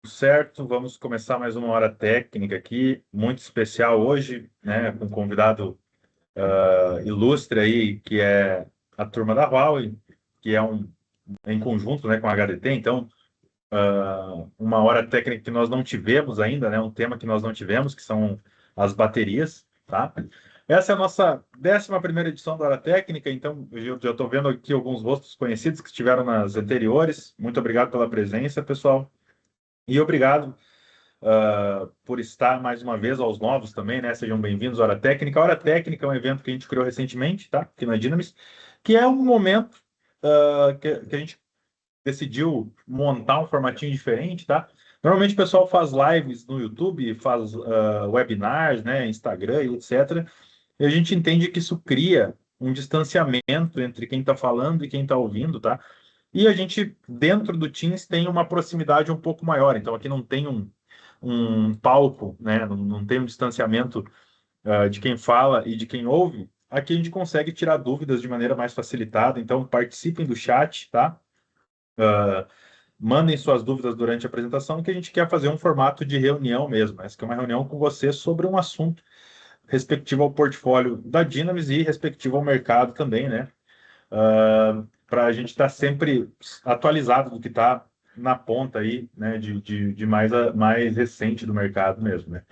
certo, vamos começar mais uma hora técnica aqui, muito especial hoje, né, com um convidado ilustre aí, que é a turma da Huawei, que é em conjunto, né, com a HDT. Então, uma hora técnica que nós não tivemos ainda, né, um tema que nós não tivemos, que são as baterias, tá? Essa é a nossa 11ª edição da Hora Técnica, então eu já estou vendo aqui alguns rostos conhecidos que estiveram nas anteriores. Muito obrigado pela presença, pessoal. E obrigado por estar mais uma vez aos novos também, né? Sejam bem-vindos à Hora Técnica. A Hora Técnica é um evento que a gente criou recentemente, tá? Aqui na Dynamis, que é um momento que a gente decidiu montar um formatinho diferente, tá? Normalmente o pessoal faz lives no YouTube, faz webinars, né? Instagram e etc. E a gente entende que isso cria um distanciamento entre quem está falando e quem está ouvindo, tá? E a gente, dentro do Teams, tem uma proximidade um pouco maior. Então, aqui não tem um palco, né? Não tem um distanciamento de quem fala e de quem ouve. Aqui a gente consegue tirar dúvidas de maneira mais facilitada. Então, participem do chat, tá? Mandem suas dúvidas durante a apresentação, que a gente quer fazer um formato de reunião mesmo. Essa que é uma reunião com você sobre um assunto respectivo ao portfólio da Dynamis e respectivo ao mercado também, né? Para a gente estar sempre atualizado do que está na ponta aí, né, de mais recente do mercado mesmo, né?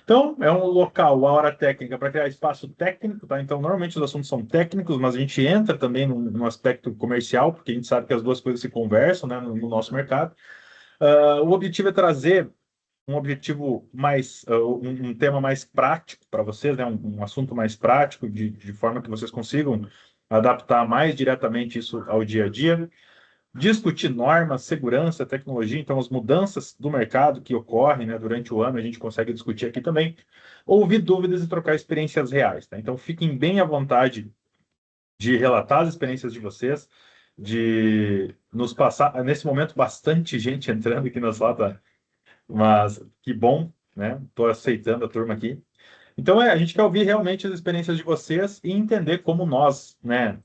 Então, é um local, a hora técnica, para criar espaço técnico, tá? Então, normalmente os assuntos são técnicos, mas a gente entra também no aspecto comercial, porque a gente sabe que as duas coisas se conversam, né, no nosso mercado. O objetivo é trazer um objetivo mais, um tema mais prático para vocês, né? Um assunto mais prático, de forma que vocês consigam adaptar mais diretamente isso ao dia a dia. Discutir normas, segurança, tecnologia, então as mudanças do mercado que ocorrem, né, durante o ano, a gente consegue discutir aqui também. Ouvir dúvidas e trocar experiências reais, tá? Então fiquem bem à vontade de relatar as experiências de vocês, de nos passar, nesse momento, bastante gente entrando aqui na sala, tá? Mas que bom, né? Estou aceitando a turma aqui. Então, a gente quer ouvir realmente as experiências de vocês e entender como nós, né,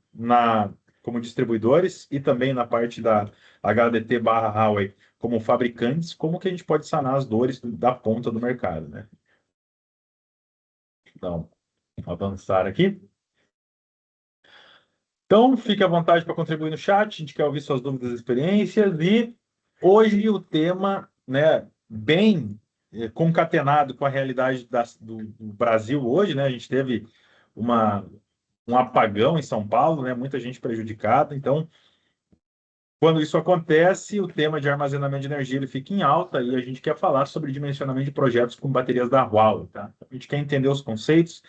como distribuidores e também na parte da HDT/Huawei, como fabricantes, como que a gente pode sanar as dores da ponta do mercado, né? Então, avançar aqui. Então, fique à vontade para contribuir no chat, a gente quer ouvir suas dúvidas e experiências. E hoje o tema, né, bem concatenado com a realidade do Brasil hoje, né? A gente teve um apagão em São Paulo, né? Muita gente prejudicada. Então, quando isso acontece, o tema de armazenamento de energia ele fica em alta e a gente quer falar sobre dimensionamento de projetos com baterias da Huawei, tá? A gente quer entender os conceitos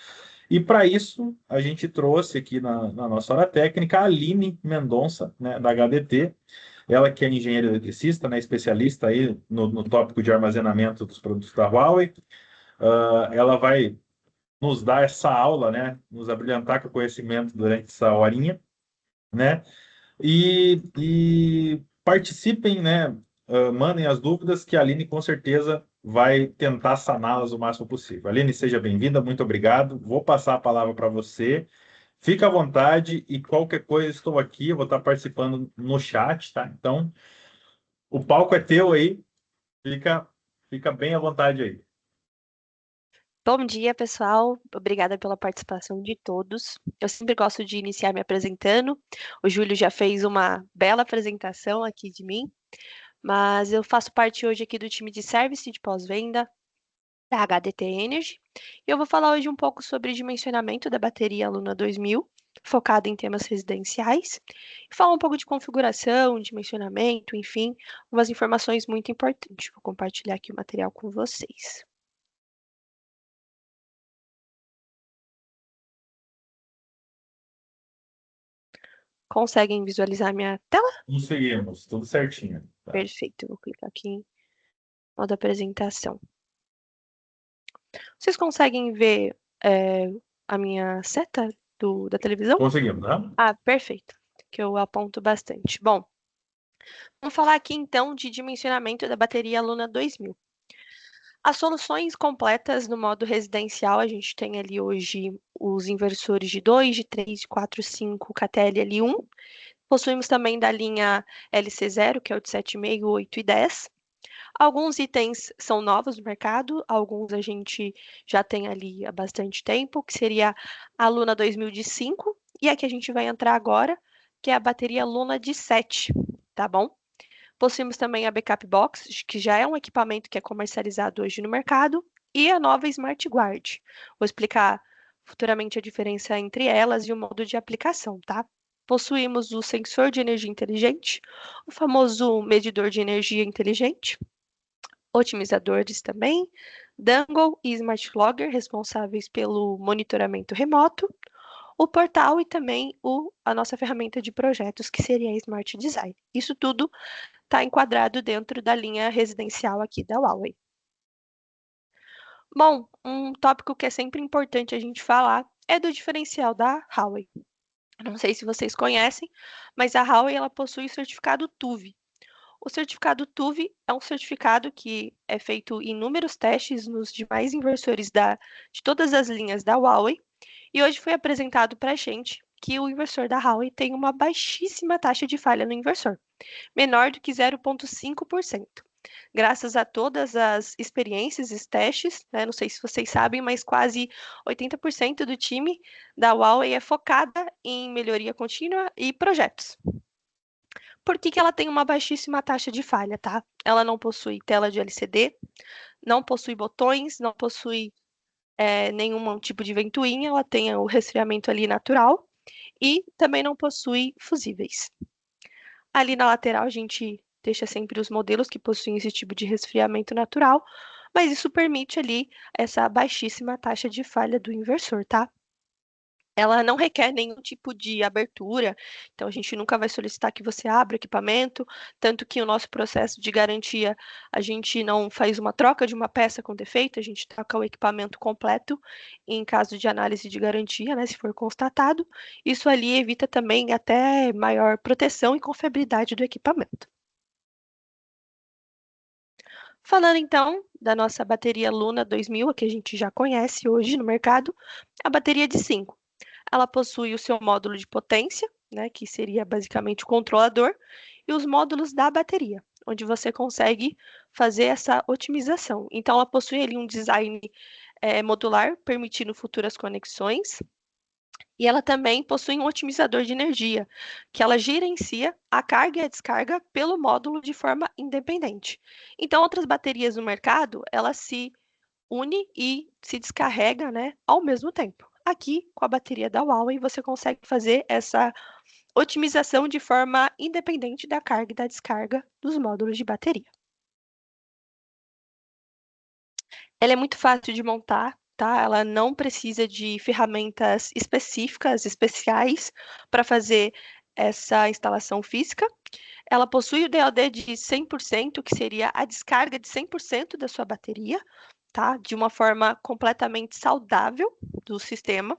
e para isso a gente trouxe aqui na nossa hora técnica a Aline Mendonça, né, da HDT. Ela que é engenheira eletricista, né, especialista aí no tópico de armazenamento dos produtos da Huawei. Ela vai nos dar essa aula, né, nos abrilhantar com o conhecimento durante essa horinha, né? E participem, né? Mandem as dúvidas que a Aline com certeza vai tentar saná-las o máximo possível. Aline, seja bem-vinda, muito obrigado. Vou passar a palavra para você. Fica à vontade e qualquer coisa estou aqui, eu vou estar participando no chat, tá? Então, o palco é teu aí, fica bem à vontade aí. Bom dia, pessoal. Obrigada pela participação de todos. Eu sempre gosto de iniciar me apresentando. O Júlio já fez uma bela apresentação aqui de mim, mas eu faço parte hoje aqui do time de service de pós-venda da HDT Energy. E eu vou falar hoje um pouco sobre dimensionamento da bateria Luna 2000, focada em temas residenciais, e falar um pouco de configuração, dimensionamento, enfim, umas informações muito importantes. Vou compartilhar aqui o material com vocês. Conseguem visualizar minha tela? Conseguimos, tudo certinho. Tá? Perfeito. Eu vou clicar aqui em modo apresentação. Vocês conseguem ver a minha seta da televisão? Conseguimos, né? Ah, perfeito. Que eu aponto bastante. Bom, vamos falar aqui então de dimensionamento da bateria Luna 2000. As soluções completas no modo residencial, a gente tem ali hoje os inversores de 2, de 3, de 4, 5, KTL L1. Possuímos também da linha LC0, que é o de 7,5, 8 e 10. Alguns itens são novos no mercado, alguns a gente já tem ali há bastante tempo, que seria a Luna 2000 de 5, e a que a gente vai entrar agora, que é a bateria Luna de 7, tá bom? Possuímos também a Backup Box, que já é um equipamento que é comercializado hoje no mercado, e a nova Smart Guard. Vou explicar futuramente a diferença entre elas e o modo de aplicação, tá? Possuímos o sensor de energia inteligente, o famoso medidor de energia inteligente, otimizadores também, Dangle e Smart Logger, responsáveis pelo monitoramento remoto, o portal e também a nossa ferramenta de projetos, que seria a Smart Design. Isso tudo está enquadrado dentro da linha residencial aqui da Huawei. Bom, um tópico que é sempre importante a gente falar é do diferencial da Huawei. Não sei se vocês conhecem, mas a Huawei ela possui o certificado TÜV. O certificado TÜV é um certificado que é feito em inúmeros testes nos demais inversores de todas as linhas da Huawei, e hoje foi apresentado para a gente que o inversor da Huawei tem uma baixíssima taxa de falha no inversor, menor do que 0,5%. Graças a todas as experiências e testes, né, não sei se vocês sabem, mas quase 80% do time da Huawei é focada em melhoria contínua e projetos. Por que que ela tem uma baixíssima taxa de falha, tá? Ela não possui tela de LCD, não possui botões, não possui nenhum tipo de ventoinha, ela tem o resfriamento ali natural e também não possui fusíveis. Ali na lateral a gente deixa sempre os modelos que possuem esse tipo de resfriamento natural, mas isso permite ali essa baixíssima taxa de falha do inversor, tá? Ela não requer nenhum tipo de abertura, então a gente nunca vai solicitar que você abra o equipamento, tanto que o nosso processo de garantia, a gente não faz uma troca de uma peça com defeito, a gente troca o equipamento completo em caso de análise de garantia, né, se for constatado. Isso ali evita também até maior proteção e confiabilidade do equipamento. Falando então da nossa bateria Luna 2000, a que a gente já conhece hoje no mercado, a bateria de 5. Ela possui o seu módulo de potência, né, que seria basicamente o controlador, e os módulos da bateria, onde você consegue fazer essa otimização. Então, ela possui ali um design modular, permitindo futuras conexões, e ela também possui um otimizador de energia, que ela gerencia a carga e a descarga pelo módulo de forma independente. Então, outras baterias no mercado, ela se une e se descarrega, né, ao mesmo tempo. Aqui, com a bateria da Huawei, você consegue fazer essa otimização de forma independente da carga e da descarga dos módulos de bateria. Ela é muito fácil de montar, tá? Ela não precisa de ferramentas específicas, especiais, para fazer essa instalação física. Ela possui o DoD de 100%, que seria a descarga de 100% da sua bateria, tá? De uma forma completamente saudável do sistema,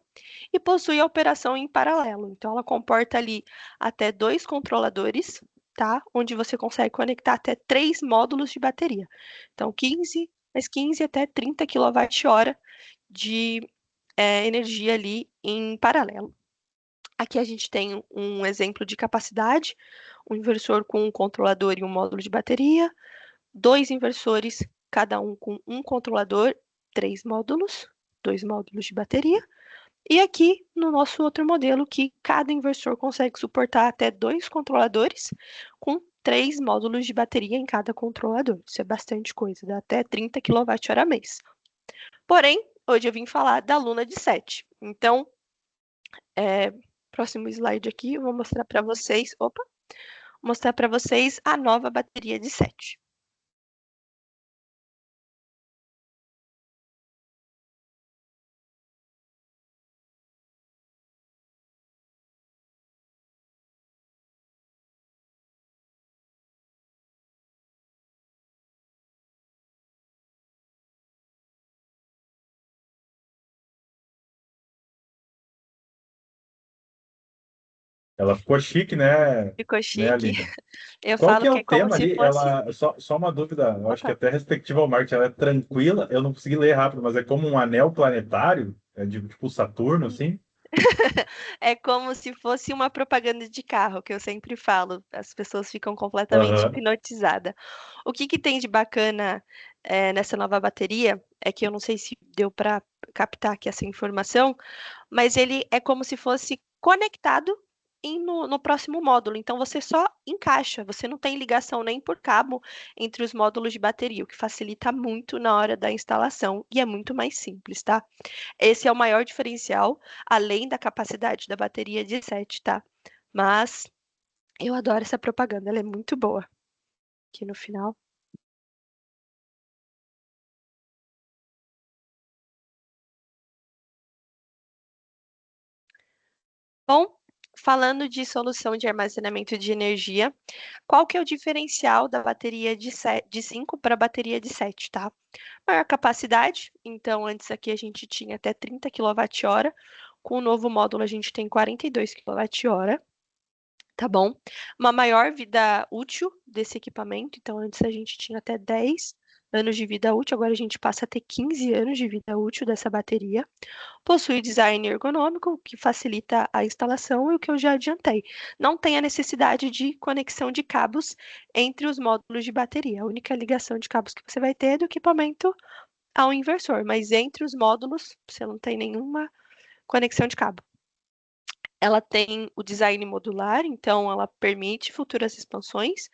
e possui a operação em paralelo. Então, ela comporta ali até 2 controladores, tá? Onde você consegue conectar até 3 módulos de bateria. Então, 15 até 30 kWh de energia ali em paralelo. Aqui a gente tem um exemplo de capacidade, um inversor com um controlador e um módulo de bateria, 2 inversores, cada um com um controlador, 3 módulos, 2 módulos de bateria. E aqui no nosso outro modelo, que cada inversor consegue suportar até 2 controladores, com 3 módulos de bateria em cada controlador. Isso é bastante coisa, dá até 30 kWh mês. Porém, hoje eu vim falar da Luna de 7. Então, próximo slide aqui, eu vou mostrar para vocês, mostrar para vocês a nova bateria de 7. Ela ficou chique, né, Ficou chique. Aline? Eu Qual falo que é que o é como tema se ali? fosse. Só uma dúvida, eu acho que Opa, até respectiva ao marketing, ela é tranquila, eu não consegui ler rápido, mas é como um anel planetário, de tipo Saturno, assim? É como se fosse uma propaganda de carro, que eu sempre falo, as pessoas ficam completamente Aham, hipnotizadas. O que que tem de bacana, nessa nova bateria, é que eu não sei se deu para captar aqui essa informação, mas ele é como se fosse conectado no próximo módulo. Então você só encaixa, você não tem ligação nem por cabo entre os módulos de bateria, o que facilita muito na hora da instalação e é muito mais simples, tá? Esse é o maior diferencial, além da capacidade da bateria de 7, tá? Mas eu adoro essa propaganda, ela é muito boa. Aqui no final. Bom, falando de solução de armazenamento de energia, qual que é o diferencial da bateria de 5 para a bateria de 7, tá? Maior capacidade, então antes aqui a gente tinha até 30 kWh, com o novo módulo a gente tem 42 kWh, tá bom? Uma maior vida útil desse equipamento, então antes a gente tinha até 10 anos de vida útil, agora a gente passa a ter 15 anos de vida útil dessa bateria. Possui design ergonômico, que facilita a instalação e o que eu já adiantei. Não tem a necessidade de conexão de cabos entre os módulos de bateria. A única ligação de cabos que você vai ter é do equipamento ao inversor, mas entre os módulos você não tem nenhuma conexão de cabo. Ela tem o design modular, então ela permite futuras expansões.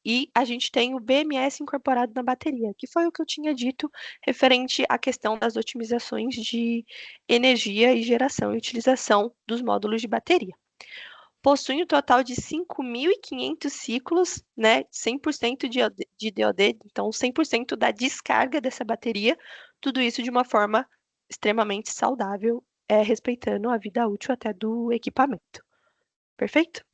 E a gente tem o BMS incorporado na bateria, que foi o que eu tinha dito referente à questão das otimizações de energia e geração e utilização dos módulos de bateria. Possui um total de 5.500 ciclos, né, 100% de DOD, então 100% da descarga dessa bateria, tudo isso de uma forma extremamente saudável, respeitando a vida útil até do equipamento. Perfeito?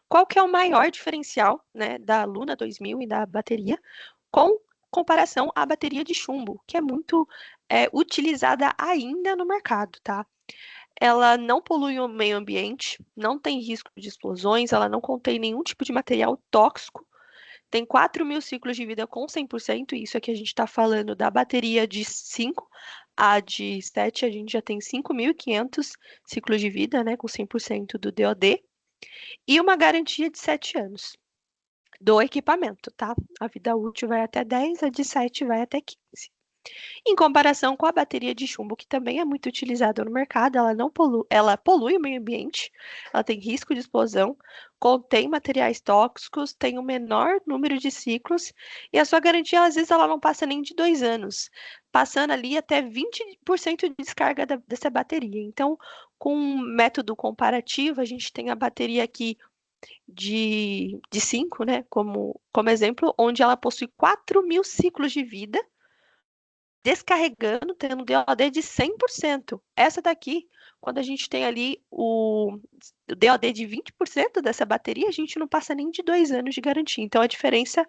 Qual que é o maior diferencial, né, da Luna 2000 e da bateria com comparação à bateria de chumbo, que é muito utilizada ainda no mercado, tá? Ela não polui o meio ambiente, não tem risco de explosões, ela não contém nenhum tipo de material tóxico, tem 4.000 ciclos de vida com 100%, e isso aqui a gente está falando da bateria de 5, a de 7 a gente já tem 5.500 ciclos de vida, né, com 100% do DOD, e uma garantia de 7 anos do equipamento, tá? A vida útil vai até 10, a de 7 vai até 15. Em comparação com a bateria de chumbo, que também é muito utilizada no mercado, ela polui o meio ambiente, ela tem risco de explosão, contém materiais tóxicos, tem o menor número de ciclos e a sua garantia, às vezes, ela não passa nem de 2 anos, passando ali até 20% de descarga dessa bateria. Então, com um método comparativo, a gente tem a bateria aqui de 5, né, como exemplo, onde ela possui 4.000 ciclos de vida, descarregando, tendo DOD de 100%. Essa daqui, quando a gente tem ali o DOD de 20% dessa bateria, a gente não passa nem de 2 anos de garantia. Então, a diferença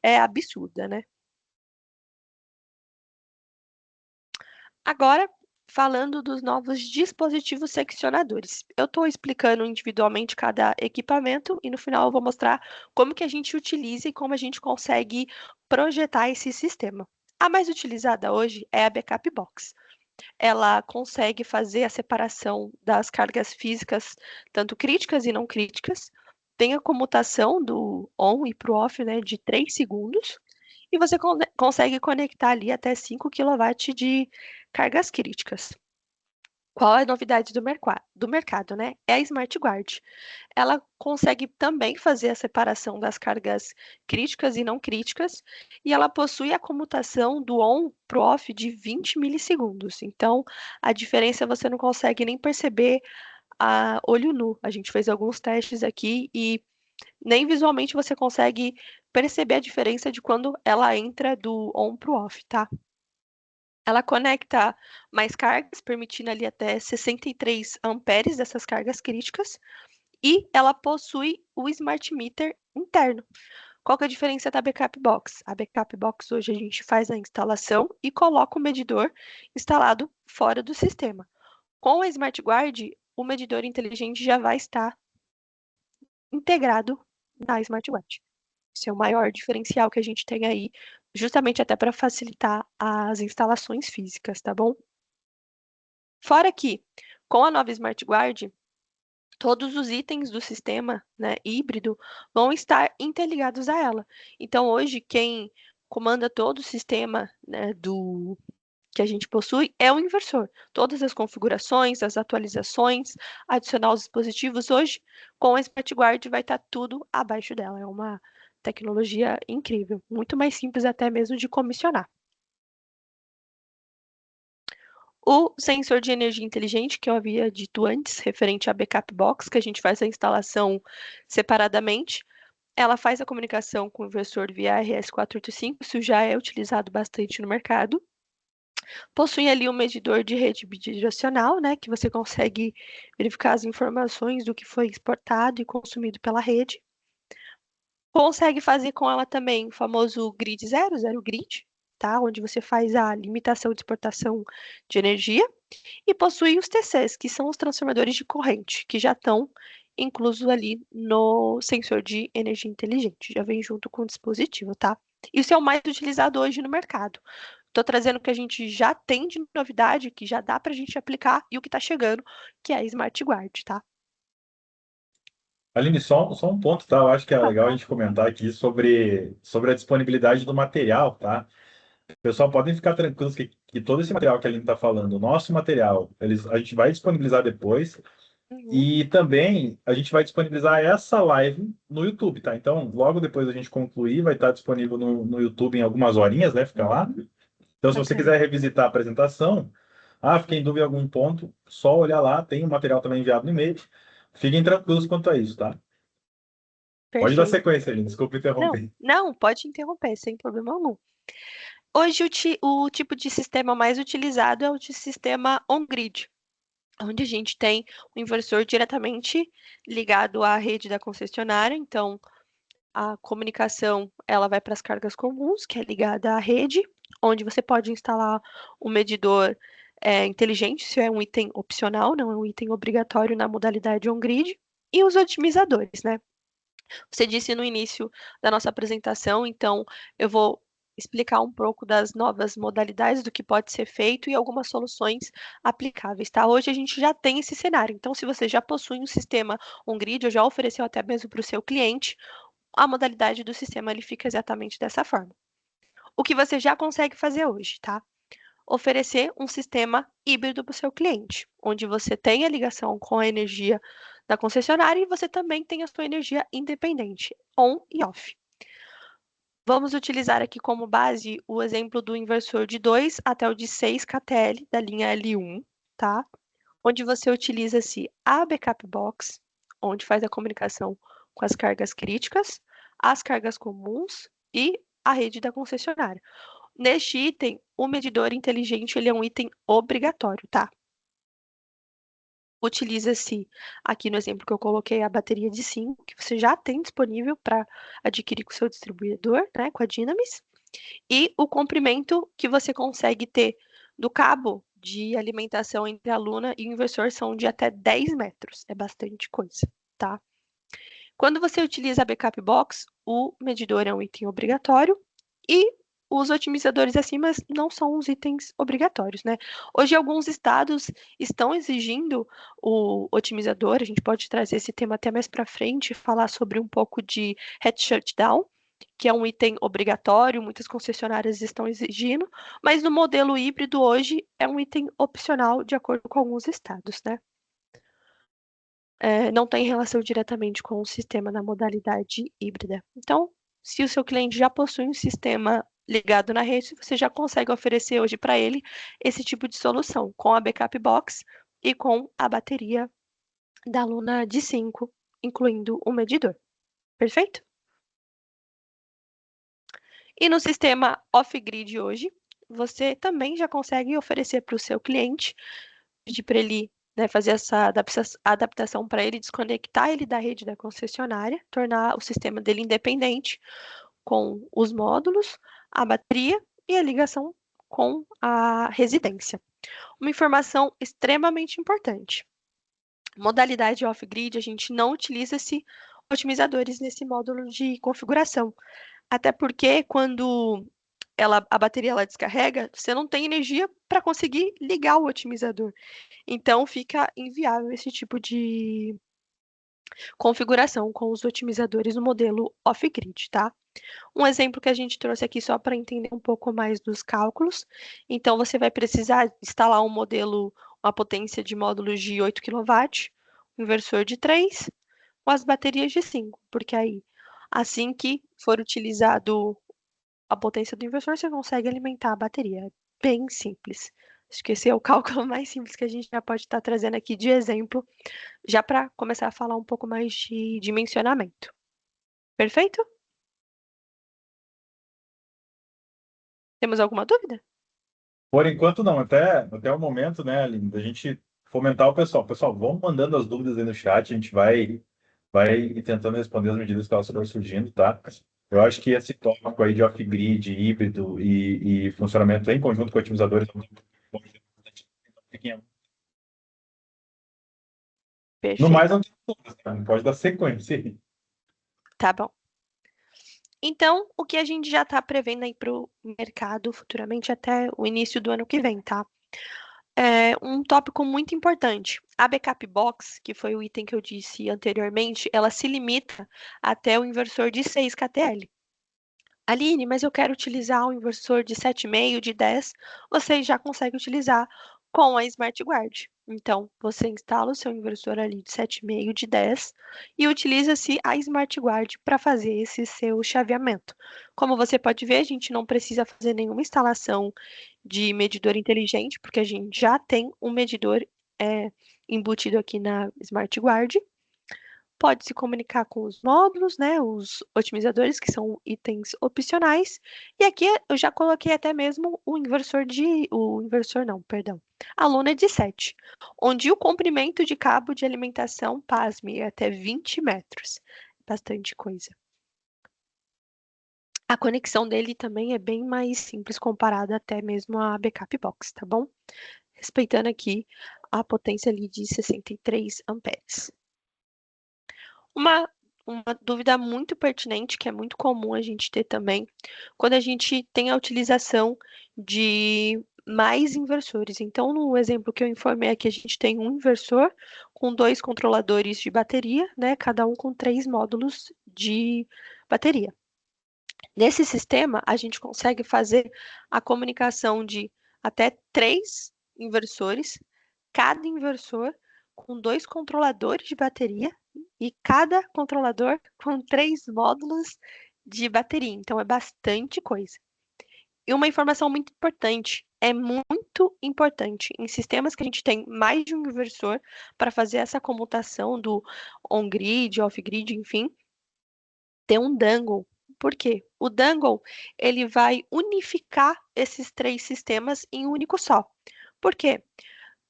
é absurda, né? Agora, falando dos novos dispositivos seccionadores. Eu estou explicando individualmente cada equipamento e no final eu vou mostrar como que a gente utiliza e como a gente consegue projetar esse sistema. A mais utilizada hoje é a Backup Box. Ela consegue fazer a separação das cargas físicas, tanto críticas e não críticas. Tem a comutação do on e para o off, né, de 3 segundos. E você consegue conectar ali até 5 kW de cargas críticas. Qual é a novidade do mercado, né? É a Smart Guard. Ela consegue também fazer a separação das cargas críticas e não críticas, e ela possui a comutação do on para o off de 20 milissegundos. Então, a diferença você não consegue nem perceber a olho nu. A gente fez alguns testes aqui e nem visualmente você consegue perceber a diferença de quando ela entra do on para o off, tá? Ela conecta mais cargas, permitindo ali até 63 amperes dessas cargas críticas, e ela possui o Smart Meter interno. Qual que é a diferença da Backup Box? A Backup Box hoje a gente faz a instalação e coloca o medidor instalado fora do sistema. Com a Smart Guard, o medidor inteligente já vai estar integrado na Smart Guard. Esse é o maior diferencial que a gente tem aí, justamente até para facilitar as instalações físicas, tá bom? Fora que, com a nova Smart Guard, todos os itens do sistema, né, híbrido vão estar interligados a ela. Então, hoje, quem comanda todo o sistema, né, que a gente possui é o inversor. Todas as configurações, as atualizações, adicionar os dispositivos, hoje, com a Smart Guard, vai estar tudo abaixo dela. É uma tecnologia incrível, muito mais simples até mesmo de comissionar. O sensor de energia inteligente, que eu havia dito antes, referente à backup box, que a gente faz a instalação separadamente, ela faz a comunicação com o inversor via RS485, isso já é utilizado bastante no mercado. Possui ali um medidor de rede bidirecional, né, que você consegue verificar as informações do que foi exportado e consumido pela rede. Consegue fazer com ela também o famoso grid zero grid, tá, onde você faz a limitação de exportação de energia. E possui os TCs, que são os transformadores de corrente, que já estão inclusos ali no sensor de energia inteligente, já vem junto com o dispositivo, tá? Isso é o mais utilizado hoje no mercado. Estou trazendo o que a gente já tem de novidade, que já dá para a gente aplicar, e o que está chegando, que é a Smart Guard, tá? Aline, só um ponto, tá? Eu acho que é legal a Aham. gente comentar aqui sobre a disponibilidade do material, tá? Pessoal, podem ficar tranquilos que todo esse material que a Aline está falando, o nosso material, a gente vai disponibilizar depois. Uhum. E também a gente vai disponibilizar essa live no YouTube, tá? Então, logo depois da gente concluir, vai estar disponível no YouTube em algumas horinhas, né? Fica lá. Então, se você Bacana. quiser revisitar a apresentação, fiquei em dúvida em algum ponto, só olhar lá, tem o material também enviado no e-mail. Fiquem tranquilos quanto a isso, tá? Pode dar Perfeito. sequência, Aline, desculpa Não, interromper. não, pode interromper, sem problema algum. Hoje, o tipo de sistema mais utilizado é o de sistema on-grid, onde a gente tem o inversor diretamente ligado à rede da concessionária. Então, a comunicação ela vai para as cargas comuns, que é ligada à rede, onde você pode instalar um medidor inteligente, isso é um item opcional, não é um item obrigatório na modalidade on-grid, e os otimizadores, né? Você disse no início da nossa apresentação, então eu vou explicar um pouco das novas modalidades do que pode ser feito e algumas soluções aplicáveis, tá? Hoje a gente já tem esse cenário, então se você já possui um sistema on-grid ou já ofereceu até mesmo para o seu cliente, a modalidade do sistema ele fica exatamente dessa forma. O que você já consegue fazer hoje, tá? Oferecer um sistema híbrido para o seu cliente, onde você tem a ligação com a energia da concessionária e você também tem a sua energia independente, on e off. Vamos utilizar aqui como base o exemplo do inversor de 2 até o de 6 kTl da linha L1, tá? Onde você utiliza-se a backup box, onde faz a comunicação com as cargas críticas, as cargas comuns e a rede da concessionária. Neste item, o medidor inteligente ele é um item obrigatório, tá? Utiliza-se, aqui no exemplo que eu coloquei, a bateria de 5, que você já tem disponível para adquirir com o seu distribuidor, né, com a Dynamis, e o comprimento que você consegue ter do cabo de alimentação entre a luna e o inversor são de até 10 metros, é bastante coisa, tá? Quando você utiliza a backup box, o medidor é um item obrigatório e os otimizadores acima não são os itens obrigatórios, né? Hoje, alguns estados estão exigindo o otimizador, a gente pode trazer esse tema até mais para frente, falar sobre um pouco de head shutdown, que é um item obrigatório, muitas concessionárias estão exigindo, mas no modelo híbrido hoje é um item opcional de acordo com alguns estados, né? Não tem relação diretamente com o sistema na modalidade híbrida. Então, se o seu cliente já possui um sistema ligado na rede, você já consegue oferecer hoje para ele esse tipo de solução, com a backup box e com a bateria da Luna de 5, incluindo o medidor. Perfeito? E no sistema off-grid hoje, você também já consegue oferecer para o seu cliente, pedir para ele, né, fazer essa adaptação para ele, desconectar ele da rede da concessionária, tornar o sistema dele independente com os módulos, a bateria e a ligação com a residência. Uma informação extremamente importante. Modalidade off-grid, a gente não utiliza-se otimizadores nesse módulo de configuração. Até porque quando a bateria ela descarrega, você não tem energia para conseguir ligar o otimizador. Então fica inviável esse tipo de configuração com os otimizadores no modelo off-grid, tá? Um exemplo que a gente trouxe aqui só para entender um pouco mais dos cálculos. Então, você vai precisar instalar um modelo, uma potência de módulos de 8 kW, um inversor de 3, com as baterias de 5, porque aí, assim que for utilizado a potência do inversor, você consegue alimentar a bateria. É bem simples. Acho que esse é o cálculo mais simples que a gente já pode estar trazendo aqui de exemplo, já para começar a falar um pouco mais de dimensionamento. Perfeito? Temos alguma dúvida? Por enquanto, não. Até o momento, né, Aline, da gente fomentar o pessoal. Pessoal, vamos mandando as dúvidas aí no chat, a gente vai ir tentando responder as medidas que elas forem surgindo, tá? Eu acho que esse tópico aí de off-grid, híbrido e funcionamento em conjunto com otimizadores é muito bom. No Perfeito. mais, não tem dúvidas, tá? Não pode dar sequência aí. Tá bom. Então, o que a gente já está prevendo aí para o mercado futuramente até o início do ano que vem, tá? É um tópico muito importante. A backup box, que foi o item que eu disse anteriormente, ela se limita até o inversor de 6 kTl. Aline, mas eu quero utilizar um inversor de 7,5, de 10. Você já consegue utilizar com a Smart Guard. Então, você instala o seu inversor ali de 7,5, de 10 e utiliza-se a Smart Guard para fazer esse seu chaveamento. Como você pode ver, a gente não precisa fazer nenhuma instalação de medidor inteligente, porque a gente já tem um medidor embutido aqui na Smart Guard. Pode se comunicar com os módulos, né, os otimizadores, que são itens opcionais. E aqui eu já coloquei até mesmo o inversor não, perdão, a luna de 7, onde o comprimento de cabo de alimentação, pasme, é até 20 metros. Bastante coisa. A conexão dele também é bem mais simples comparada até mesmo à backup box, tá bom? Respeitando aqui a potência ali de 63 amperes. Uma, uma dúvida muito pertinente, que é muito comum a gente ter também, quando a gente tem a utilização de mais inversores. Então, no exemplo que eu informei aqui, a gente tem um inversor com dois controladores de bateria, né? Cada um com 3 módulos de bateria. Nesse sistema, a gente consegue fazer a comunicação de até 3 inversores, cada inversor com 2 controladores de bateria e cada controlador com 3 módulos de bateria. Então, é bastante coisa. E uma informação muito importante, é muito importante em sistemas que a gente tem mais de um inversor para fazer essa comutação do on-grid, off-grid, enfim, ter um dangle. Por quê? O dangle, ele vai unificar esses 3 sistemas em um único só. Por quê?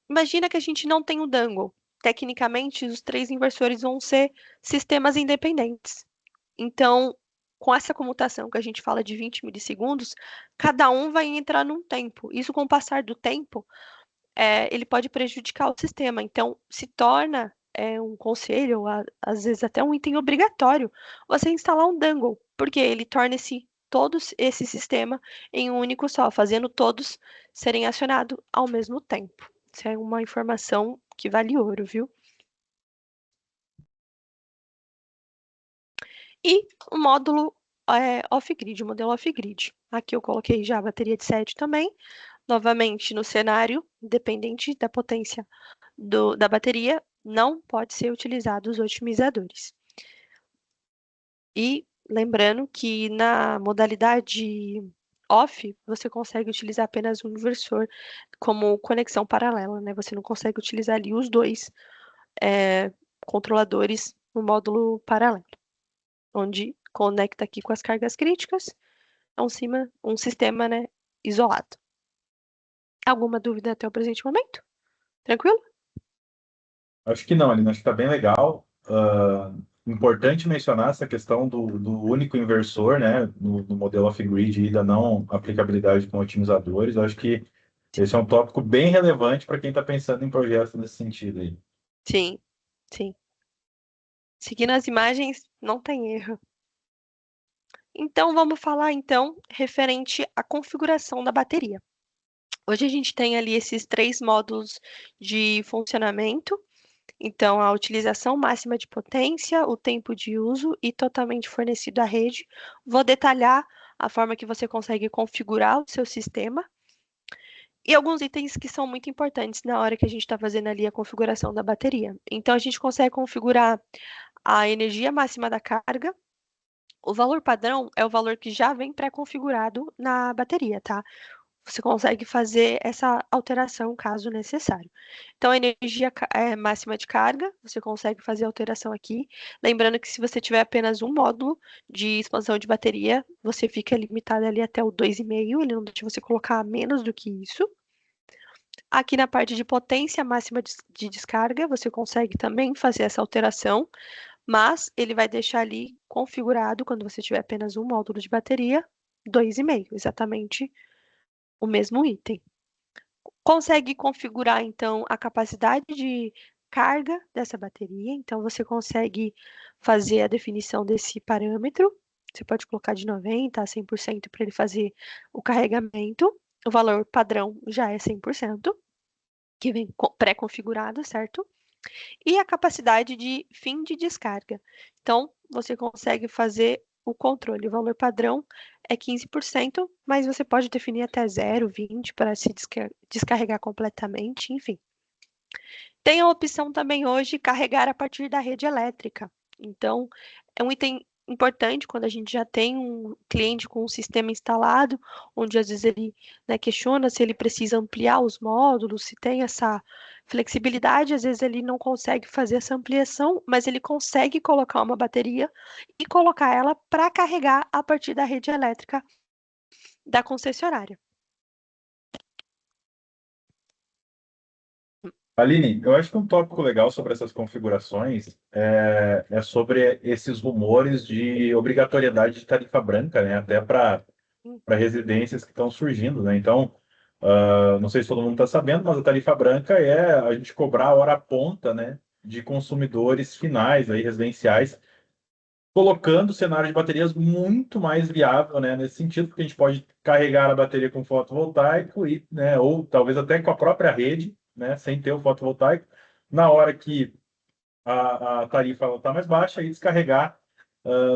Imagina que a gente não tem o dangle. Tecnicamente, os 3 inversores vão ser sistemas independentes. Então, com essa comutação que a gente fala de 20 milissegundos, cada um vai entrar num tempo. Isso, com o passar do tempo, ele pode prejudicar o sistema. Então, se torna um conselho, ou às vezes até um item obrigatório, você instalar um dangle, porque ele torna todos esse sistema em um único só, fazendo todos serem acionados ao mesmo tempo. Isso é uma informação que vale ouro, viu? E o módulo off-grid, o modelo off-grid. Aqui eu coloquei já a bateria de 7 também. Novamente, no cenário, independente da potência da bateria, não pode ser utilizado os otimizadores. E lembrando que na modalidade off, você consegue utilizar apenas um inversor como conexão paralela, né? Você não consegue utilizar ali os dois controladores no módulo paralelo, onde conecta aqui com as cargas críticas, é um sistema, né, isolado. Alguma dúvida até o presente momento? Tranquilo? Acho que não, Aline, acho que está bem legal. Importante mencionar essa questão do único inversor, né, no modelo off-grid e da não aplicabilidade com otimizadores. Eu acho que esse é um tópico bem relevante para quem está pensando em projetos nesse sentido aí. Sim, sim. Seguindo as imagens, não tem erro. Então, vamos falar então referente à configuração da bateria. Hoje a gente tem ali esses três módulos de funcionamento. Então, a utilização máxima de potência, o tempo de uso e totalmente fornecido à rede. Vou detalhar a forma que você consegue configurar o seu sistema e alguns itens que são muito importantes na hora que a gente está fazendo ali a configuração da bateria. Então, a gente consegue configurar a energia máxima da carga. O valor padrão é o valor que já vem pré-configurado na bateria, tá? Você consegue fazer essa alteração caso necessário. Então, a energia máxima de carga, você consegue fazer a alteração aqui. Lembrando que se você tiver apenas um módulo de expansão de bateria, você fica limitado ali até o 2,5, ele não deixa você colocar menos do que isso. Aqui na parte de potência máxima de descarga, você consegue também fazer essa alteração, mas ele vai deixar ali configurado, quando você tiver apenas um módulo de bateria, 2,5, exatamente o mesmo item. Consegue configurar, então, a capacidade de carga dessa bateria. Então, você consegue fazer a definição desse parâmetro. Você pode colocar de 90% a 100% para ele fazer o carregamento. O valor padrão já é 100%, que vem pré-configurado, certo? E a capacidade de fim de descarga. Então, você consegue fazer o controle. O valor padrão é 15%, mas você pode definir até 0, 20 para se descarregar completamente, enfim. Tem a opção também hoje carregar a partir da rede elétrica. Então, é um item importante quando a gente já tem um cliente com um sistema instalado, onde às vezes ele, né, questiona se ele precisa ampliar os módulos, se tem essa flexibilidade, às vezes ele não consegue fazer essa ampliação, mas ele consegue colocar uma bateria e colocar ela para carregar a partir da rede elétrica da concessionária. Aline, eu acho que um tópico legal sobre essas configurações é sobre esses rumores de obrigatoriedade de tarifa branca, né? Até para residências que estão surgindo, né? Então, não sei se todo mundo está sabendo, mas a tarifa branca é a gente cobrar a hora ponta, né? De consumidores finais, aí, residenciais, colocando o cenário de baterias muito mais viável, né? Nesse sentido, porque a gente pode carregar a bateria com fotovoltaico e, né? Ou talvez até com a própria rede, né? Sem ter o fotovoltaico, na hora que a tarifa está mais baixa e descarregar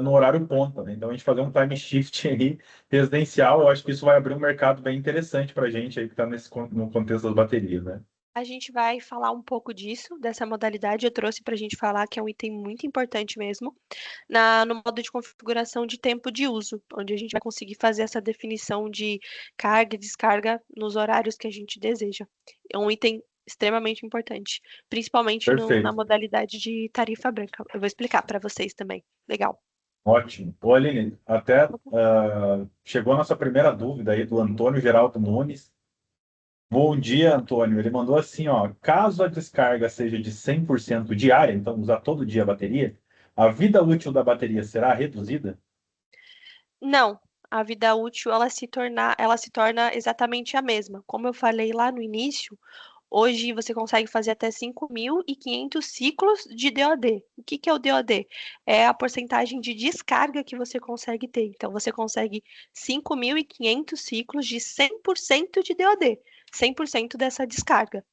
no horário ponta, né? Então a gente fazer um time shift aí residencial, eu acho que isso vai abrir um mercado bem interessante para a gente aí que está no contexto das baterias, né? A gente vai falar um pouco disso, dessa modalidade. Eu trouxe para a gente falar que é um item muito importante mesmo, no modo de configuração de tempo de uso, onde a gente vai conseguir fazer essa definição de carga e descarga nos horários que a gente deseja. É um item extremamente importante, principalmente na Perfeito, modalidade de tarifa branca. Eu vou explicar para vocês também. Legal. ótimo. Ô, Aline, até chegou a nossa primeira dúvida aí do Antônio Geraldo Nunes. Bom dia, Antônio. Ele mandou assim, ó, caso a descarga seja de 100% diária, então usar todo dia a bateria, a vida útil da bateria será reduzida? Não, a vida útil ela se torna exatamente a mesma. Como eu falei lá no início, hoje você consegue fazer até 5.500 ciclos de DOD. O que que é o DOD? É a porcentagem de descarga que você consegue ter. Então, você consegue 5.500 ciclos de 100% de DOD, 100% dessa descarga.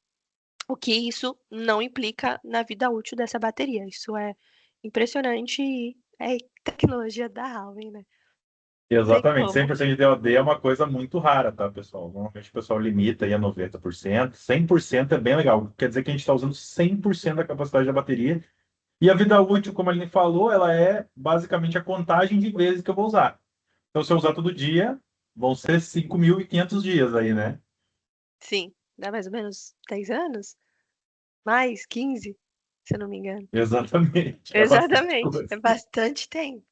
O que isso não implica na vida útil dessa bateria. Isso é impressionante e é tecnologia da Huawei, né? Tem Exatamente, como. 100% de DoD é uma coisa muito rara, tá, pessoal? Normalmente o pessoal limita aí a 90%. 100% é bem legal. Quer dizer que a gente está usando 100% da capacidade da bateria. E a vida útil, como a Aline falou, ela é basicamente a contagem de vezes que eu vou usar. Então, se eu usar todo dia, vão ser 5.500 dias aí, né? Sim, dá mais ou menos 10 anos? Mais 15, se eu não me engano. Exatamente. É bastante Exatamente, coisa. é bastante tempo.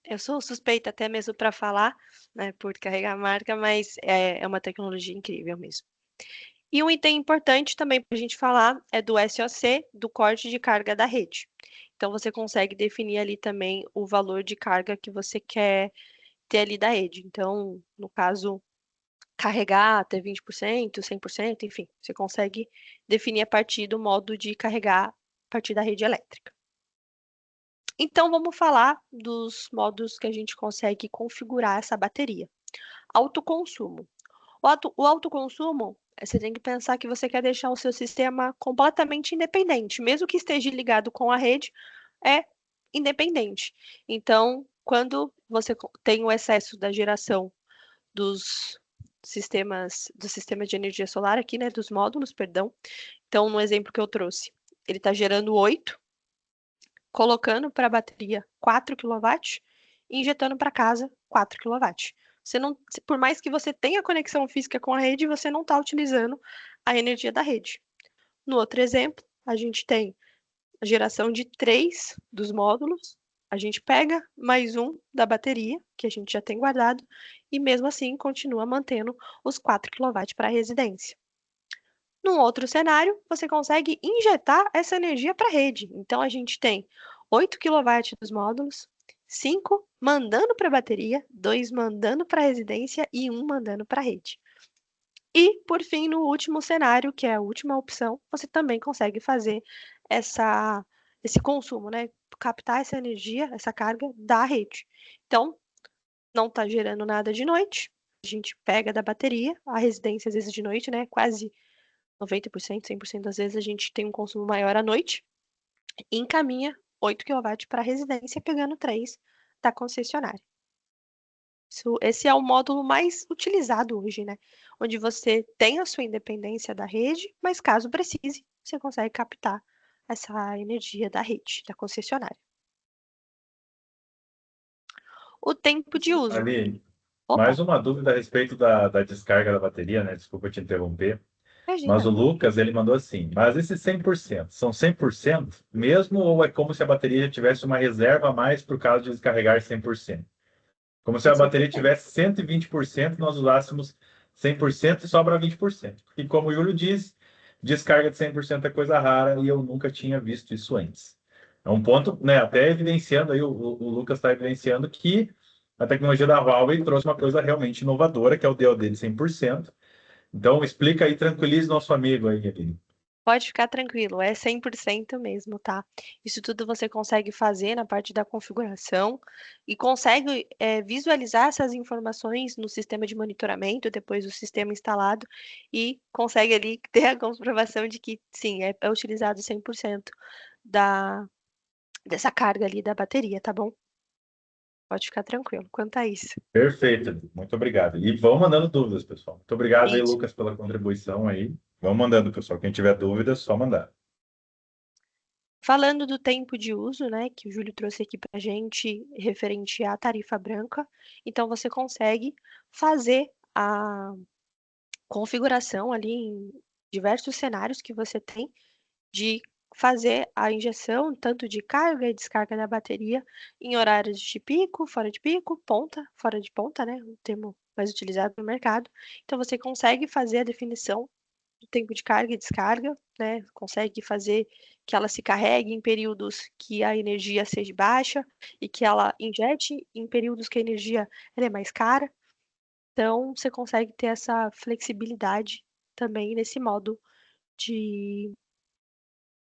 Eu sou suspeita até mesmo para falar, né, por carregar a marca, mas é uma tecnologia incrível mesmo. E um item importante também para a gente falar é do SOC, do corte de carga da rede. Então você consegue definir ali também o valor de carga que você quer ter ali da rede. Então, no caso, carregar até 20%, 100%, enfim, você consegue definir a partir do modo de carregar partir da rede elétrica. Então, vamos falar dos modos que a gente consegue configurar essa bateria. Autoconsumo. O autoconsumo, você tem que pensar que você quer deixar o seu sistema completamente independente, mesmo que esteja ligado com a rede, é independente. Então, quando você tem o excesso da geração do sistema de energia solar aqui, né, dos módulos, perdão. Então, no exemplo que eu trouxe, ele está gerando 8, colocando para a bateria 4 kW e injetando para casa 4 kW. Você não, por mais que você tenha conexão física com a rede, você não está utilizando a energia da rede. No outro exemplo, a gente tem a geração de 3 dos módulos, a gente pega mais um da bateria, que a gente já tem guardado, e mesmo assim continua mantendo os 4 kW para a residência. Num outro cenário, você consegue injetar essa energia para a rede. Então, a gente tem 8 kW dos módulos, 5 mandando para a bateria, 2 mandando para a residência e 1 mandando para a rede. E, por fim, no último cenário, que é a última opção, você também consegue fazer esse consumo, né? Captar essa energia, essa carga da rede. Então, não está gerando nada de noite, a gente pega da bateria, a residência às vezes de noite, né? Quase 90%, 100% das vezes a gente tem um consumo maior à noite, e encaminha 8 kW para a residência, pegando 3 da concessionária. Esse é o módulo mais utilizado hoje, né? Onde você tem a sua independência da rede, mas caso precise, você consegue captar essa energia da rede, da concessionária. O tempo de uso. Ali, Opa, mais uma dúvida a respeito da descarga da bateria, né? Desculpa te interromper. Mas imagina. o Lucas, ele mandou assim, mas esses 100%, são 100% mesmo ou é como se a bateria tivesse uma reserva a mais por causa de descarregar 100%? Como se É a bateria 100%. tivesse 120%, nós usássemos 100% e sobra 20%. E como o Júlio diz, descarga de 100% é coisa rara e eu nunca tinha visto isso antes. É um ponto, né, até evidenciando aí, o Lucas está evidenciando que a tecnologia da Huawei trouxe uma coisa realmente inovadora, que é o DoD de 100%. Então, explica aí, tranquilize nosso amigo aí, Aline. Pode ficar tranquilo, é 100% mesmo, tá? Isso tudo você consegue fazer na parte da configuração e consegue visualizar essas informações no sistema de monitoramento, depois do sistema instalado, e consegue ali ter a comprovação de que, sim, é utilizado 100% dessa carga ali da bateria, tá bom? Pode ficar tranquilo quanto a isso. Perfeito, muito obrigado. E vão mandando dúvidas, pessoal. Muito obrigado aí, Isso. Lucas, pela contribuição aí. Vão mandando, pessoal. Quem tiver dúvidas, só mandar. Falando do tempo de uso, né, que o Júlio trouxe aqui para a gente, referente à tarifa branca, então você consegue fazer a configuração ali em diversos cenários que você tem de fazer a injeção tanto de carga e descarga da bateria em horários de pico, fora de pico, ponta, fora de ponta, né, o termo mais utilizado no mercado. Então você consegue fazer a definição do tempo de carga e descarga, né? Consegue fazer que ela se carregue em períodos que a energia seja baixa e que ela injete em períodos que a energia ela é mais cara. Então, você consegue ter essa flexibilidade também nesse modo de,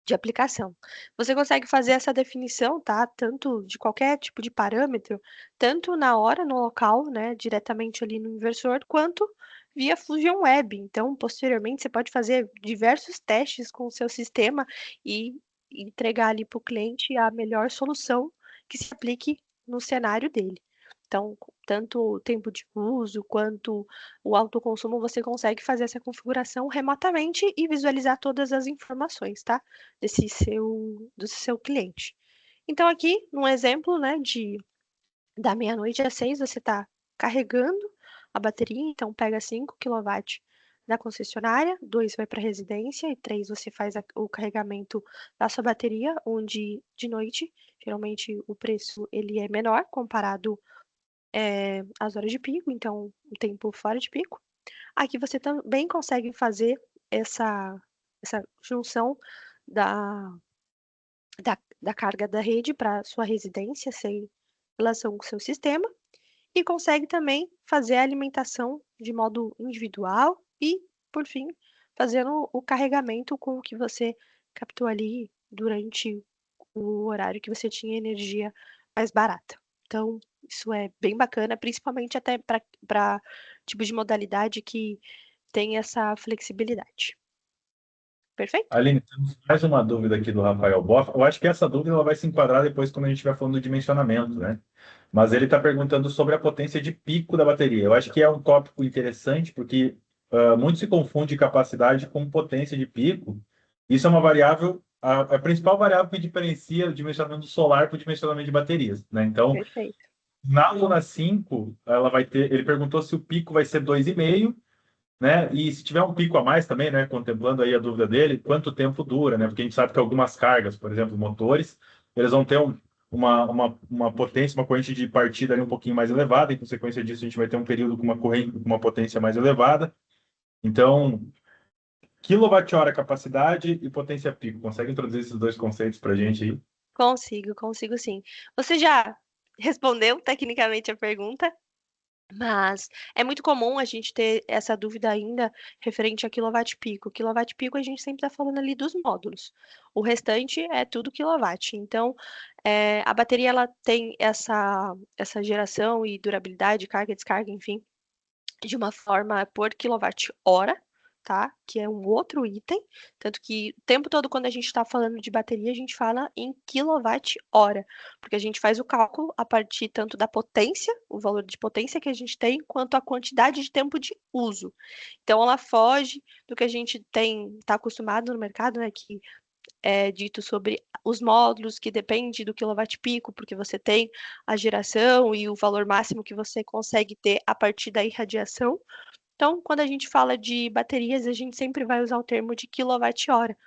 de aplicação. Você consegue fazer essa definição, tá? Tanto de qualquer tipo de parâmetro, tanto na hora, no local, né? Diretamente ali no inversor, quanto via Fusion Web. Então, posteriormente, você pode fazer diversos testes com o seu sistema e entregar ali para o cliente a melhor solução que se aplique no cenário dele. Então, tanto o tempo de uso quanto o autoconsumo, você consegue fazer essa configuração remotamente e visualizar todas as informações, tá? Do seu cliente. Então, aqui, num exemplo, né, da meia-noite às 6, você está carregando a bateria, então pega 5 kW da concessionária, 2 vai para a residência e 3 você faz o carregamento da sua bateria, onde de noite, geralmente o preço ele é menor comparado às horas de pico, então o tempo fora de pico. Aqui você também consegue fazer essa junção da, da carga da rede para sua residência sem relação com o seu sistema e consegue também fazer a alimentação de modo individual e, por fim, fazendo o carregamento com o que você captou ali durante o horário que você tinha energia mais barata. Então, isso é bem bacana, principalmente até para tipo de modalidade que tem essa flexibilidade. Perfeito? Aline, temos mais uma dúvida aqui do Rafael Boff. Eu acho que essa dúvida ela vai se enquadrar depois quando a gente estiver falando do dimensionamento, né? Mas ele está perguntando sobre a potência de pico da bateria. Eu acho que é um tópico interessante porque muito se confunde capacidade com potência de pico. Isso é uma variável, a principal variável que diferencia o dimensionamento solar para o dimensionamento de baterias, né? Então, Perfeito. na Luna 5, ela vai ter. Ele perguntou se o pico vai ser 2,5, né? E se tiver um pico a mais também, né? Contemplando aí a dúvida dele, quanto tempo dura, né? Porque a gente sabe que algumas cargas, por exemplo, motores, eles vão ter uma potência, uma corrente de partida ali um pouquinho mais elevada, em consequência disso, a gente vai ter um período com uma corrente com uma potência mais elevada. Então, quilowatt-hora capacidade e potência pico. Consegue introduzir esses dois conceitos para a gente aí? Consigo sim. Você já respondeu tecnicamente a pergunta, mas é muito comum a gente ter essa dúvida ainda referente a quilowatt-pico. Quilowatt-pico a gente sempre está falando ali dos módulos. O restante é tudo quilowatt. Então, a bateria ela tem essa geração e durabilidade, carga, descarga, enfim, de uma forma por quilowatt-hora, tá? Que é um outro item. Tanto que o tempo todo, quando a gente está falando de bateria, a gente fala em quilowatt-hora, porque a gente faz o cálculo a partir tanto da potência, o valor de potência que a gente tem, quanto a quantidade de tempo de uso. Então, ela foge do que a gente está acostumado no mercado, né? Que é dito sobre os módulos, que depende do quilowatt-pico, porque você tem a geração e o valor máximo que você consegue ter a partir da irradiação. Então, quando a gente fala de baterias, a gente sempre vai usar o termo de quilowatt-hora,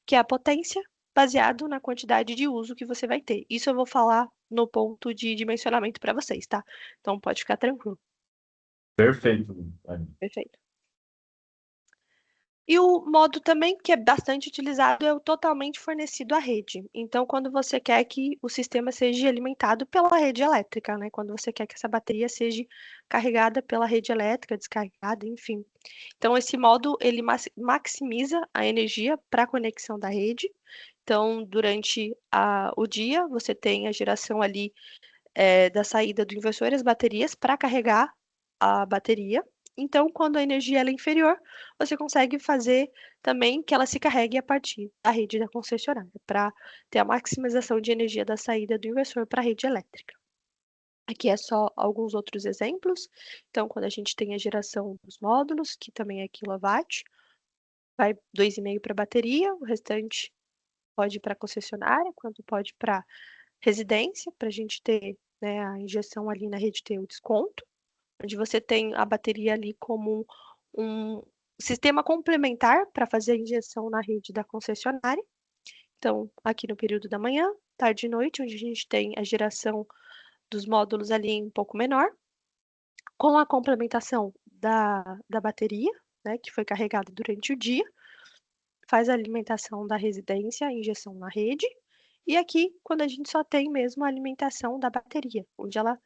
que é a potência baseado na quantidade de uso que você vai ter. Isso eu vou falar no ponto de dimensionamento para vocês, tá? Então, pode ficar tranquilo. Perfeito, Aline. Perfeito. E o modo também, que é bastante utilizado, é o totalmente fornecido à rede. Então, quando você quer que o sistema seja alimentado pela rede elétrica, né? Quando você quer que essa bateria seja carregada pela rede elétrica, descarregada, enfim. Então, esse modo, ele maximiza a energia para a conexão da rede. Então, durante o dia, você tem a geração ali da saída do inversor e as baterias para carregar a bateria. Então, quando a energia ela é inferior, você consegue fazer também que ela se carregue a partir da rede da concessionária, para ter a maximização de energia da saída do inversor para a rede elétrica. Aqui é só alguns outros exemplos. Então, quando a gente tem a geração dos módulos, que também é quilowatt, vai 2,5 para a bateria, o restante pode ir para a concessionária, quanto pode para residência, para a gente ter, né, a injeção ali na rede ter o desconto, onde você tem a bateria ali como um sistema complementar para fazer a injeção na rede da concessionária. Então, aqui no período da manhã, tarde e noite, onde a gente tem a geração dos módulos ali um pouco menor, com a complementação da bateria, né, que foi carregada durante o dia, faz a alimentação da residência, a injeção na rede, e aqui, quando a gente só tem mesmo a alimentação da bateria, onde ela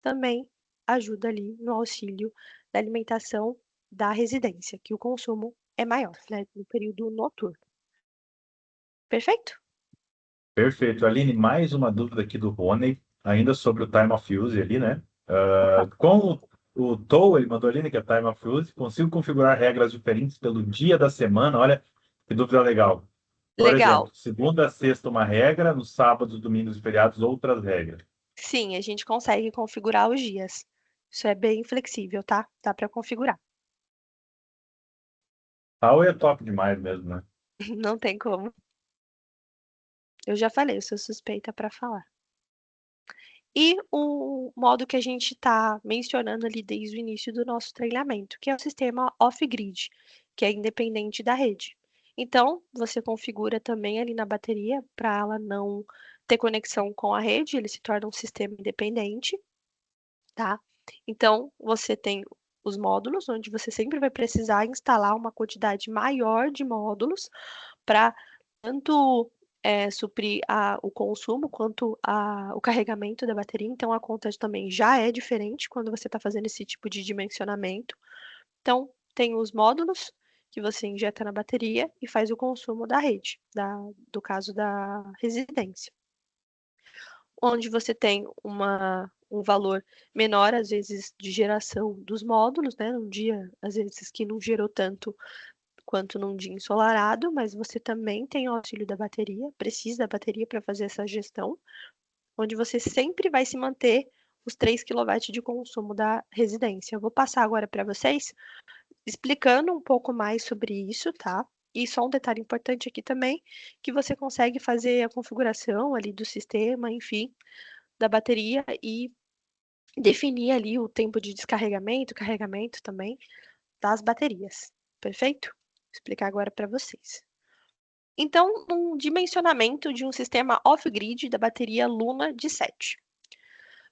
também ajuda ali no auxílio da alimentação da residência, que o consumo é maior, né, no período noturno. Perfeito? Perfeito. Aline, mais uma dúvida aqui do Rony, ainda sobre o time of use ali, né? Opa, Com o TOW, ele mandou ali, né, que é time of use, consigo configurar regras diferentes pelo dia da semana? Olha, que dúvida legal. Por legal. exemplo, segunda a sexta uma regra, nos sábados, domingos e feriados outras regras. Sim, a gente consegue configurar os dias. Isso é bem flexível, tá? Dá para configurar. TOW é top demais mesmo, né? Não tem como. Eu já falei, eu sou suspeita para falar. E o modo que a gente está mencionando ali desde o início do nosso treinamento, que é o sistema off-grid, que é independente da rede. Então, você configura também ali na bateria para ela não ter conexão com a rede, ele se torna um sistema independente, tá? Então, você tem os módulos, onde você sempre vai precisar instalar uma quantidade maior de módulos para tanto suprir o consumo quanto o carregamento da bateria. Então, a conta também já é diferente quando você está fazendo esse tipo de dimensionamento. Então, tem os módulos, que você injeta na bateria e faz o consumo da rede, do caso da residência. Onde você tem um valor menor, às vezes, de geração dos módulos, né? Num dia, às vezes, que não gerou tanto quanto num dia ensolarado, mas você também tem o auxílio da bateria, precisa da bateria para fazer essa gestão, onde você sempre vai se manter os 3 kW de consumo da residência. Eu vou passar agora para vocês explicando um pouco mais sobre isso, tá? E só um detalhe importante aqui também, que você consegue fazer a configuração ali do sistema, enfim, da bateria e definir ali o tempo de descarregamento, carregamento também das baterias. Perfeito? Vou explicar agora para vocês. Então, um dimensionamento de um sistema off-grid da bateria Luna de 7.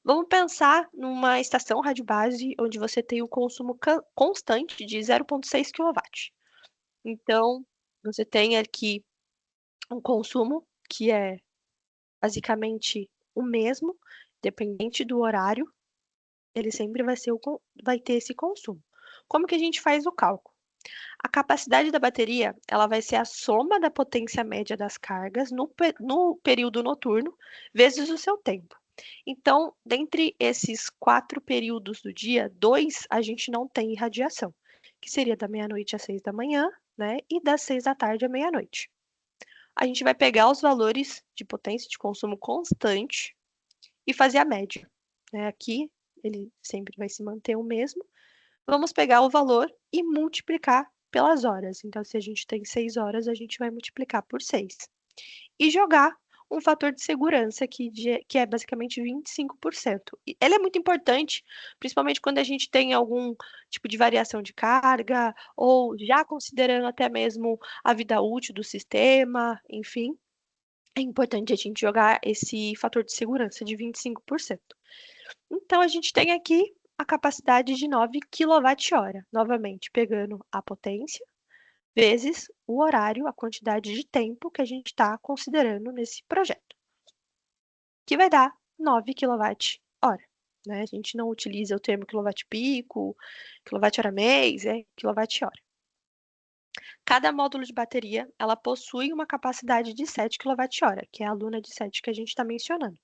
Vamos pensar numa estação rádio base onde você tem o consumo constante de 0,6 kW. Então, você tem aqui um consumo que é basicamente o mesmo, dependente do horário, ele sempre vai ter esse consumo. Como que a gente faz o cálculo? A capacidade da bateria, ela vai ser a soma da potência média das cargas no período noturno, vezes o seu tempo. Então, dentre esses 4 períodos do dia, 2 a gente não tem irradiação, que seria da meia-noite às 6 da manhã, né? E das 6 da tarde à meia-noite. A gente vai pegar os valores de potência de consumo constante e fazer a média, né? Aqui ele sempre vai se manter o mesmo. Vamos pegar o valor e multiplicar pelas horas. Então, se a gente tem 6 horas, a gente vai multiplicar por 6. E jogar um fator de segurança que é basicamente 25%. E ele é muito importante, principalmente quando a gente tem algum tipo de variação de carga, ou já considerando até mesmo a vida útil do sistema, enfim. É importante a gente jogar esse fator de segurança de 25%. Então, a gente tem aqui a capacidade de 9 kWh, novamente pegando a potência, vezes o horário, a quantidade de tempo que a gente está considerando nesse projeto, que vai dar 9 kWh. Né? A gente não utiliza o termo quilowatt-pico, quilowatt-hora-mês, é quilowatt-hora. Cada módulo de bateria, ela possui uma capacidade de 7 kWh, que é a Luna de 7 que a gente está mencionando.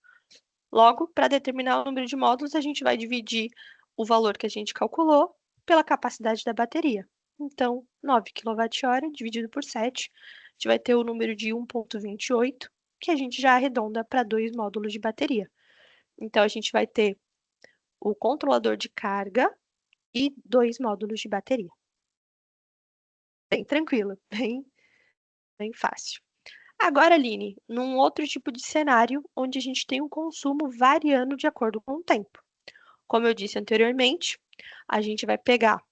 Logo, para determinar o número de módulos, a gente vai dividir o valor que a gente calculou pela capacidade da bateria. Então, 9 kWh dividido por 7, a gente vai ter o número de 1,28, que a gente já arredonda para 2 módulos de bateria. Então, a gente vai ter o controlador de carga e 2 módulos de bateria. Bem tranquilo, bem fácil. Agora, Aline, num outro tipo de cenário, onde a gente tem um consumo variando de acordo com o tempo. Como eu disse anteriormente, a gente vai pegar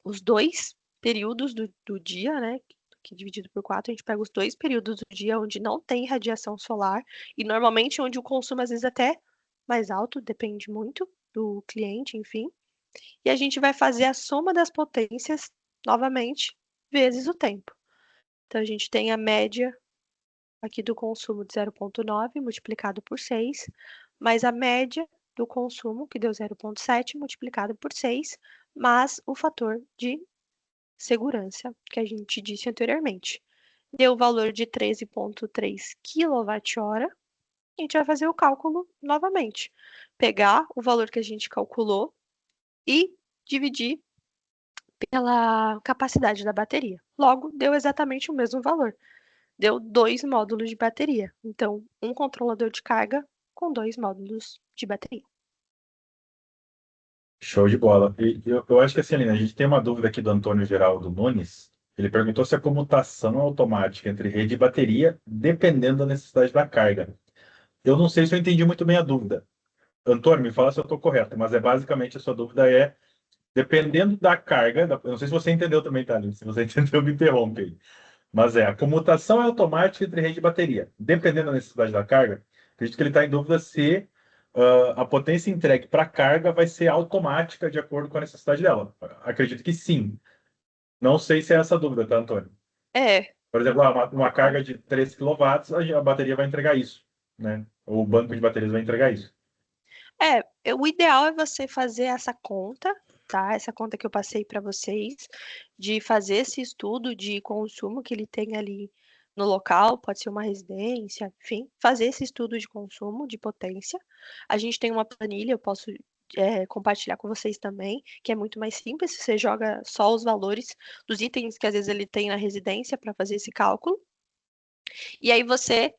os 2 períodos do dia, né? Que dividido por 4, a gente pega os 2 períodos do dia onde não tem radiação solar e normalmente onde o consumo às vezes até mais alto, depende muito do cliente, enfim. E a gente vai fazer a soma das potências, novamente, vezes o tempo. Então, a gente tem a média aqui do consumo de 0,9 multiplicado por 6, mais a média do consumo, que deu 0,7 multiplicado por 6, mais o fator de segurança que a gente disse anteriormente. Deu o valor de 13,3 kWh. A gente vai fazer o cálculo novamente. Pegar o valor que a gente calculou e dividir pela capacidade da bateria. Logo, deu exatamente o mesmo valor. Deu 2 módulos de bateria. Então, um controlador de carga com 2 módulos de bateria. Show de bola. E eu acho que assim, Aline, a gente tem uma dúvida aqui do Antônio Geraldo Nunes. Ele perguntou se a comutação é automática entre rede e bateria, dependendo da necessidade da carga. Eu não sei se eu entendi muito bem a dúvida. Antônio, me fala se eu estou correto, mas é basicamente a sua dúvida é, dependendo da carga, eu não sei se você entendeu também, tá, Aline? Se você entendeu, me interrompe aí. Mas a comutação é automática entre rede e bateria, dependendo da necessidade da carga. Acredito que ele está em dúvida se a potência entregue para a carga vai ser automática de acordo com a necessidade dela. Acredito que sim. Não sei se é essa a dúvida, tá, Antônio? É, Por exemplo, uma carga de 3 kW, a bateria vai entregar isso, né? Ou o banco de baterias vai entregar isso. o ideal é você fazer essa conta tá? Essa conta que eu passei para vocês, de fazer esse estudo de consumo que ele tem ali no local, pode ser uma residência, enfim, fazer esse estudo de consumo, de potência. A gente tem uma planilha, eu posso compartilhar com vocês também, que é muito mais simples, você joga só os valores dos itens que às vezes ele tem na residência para fazer esse cálculo, e aí você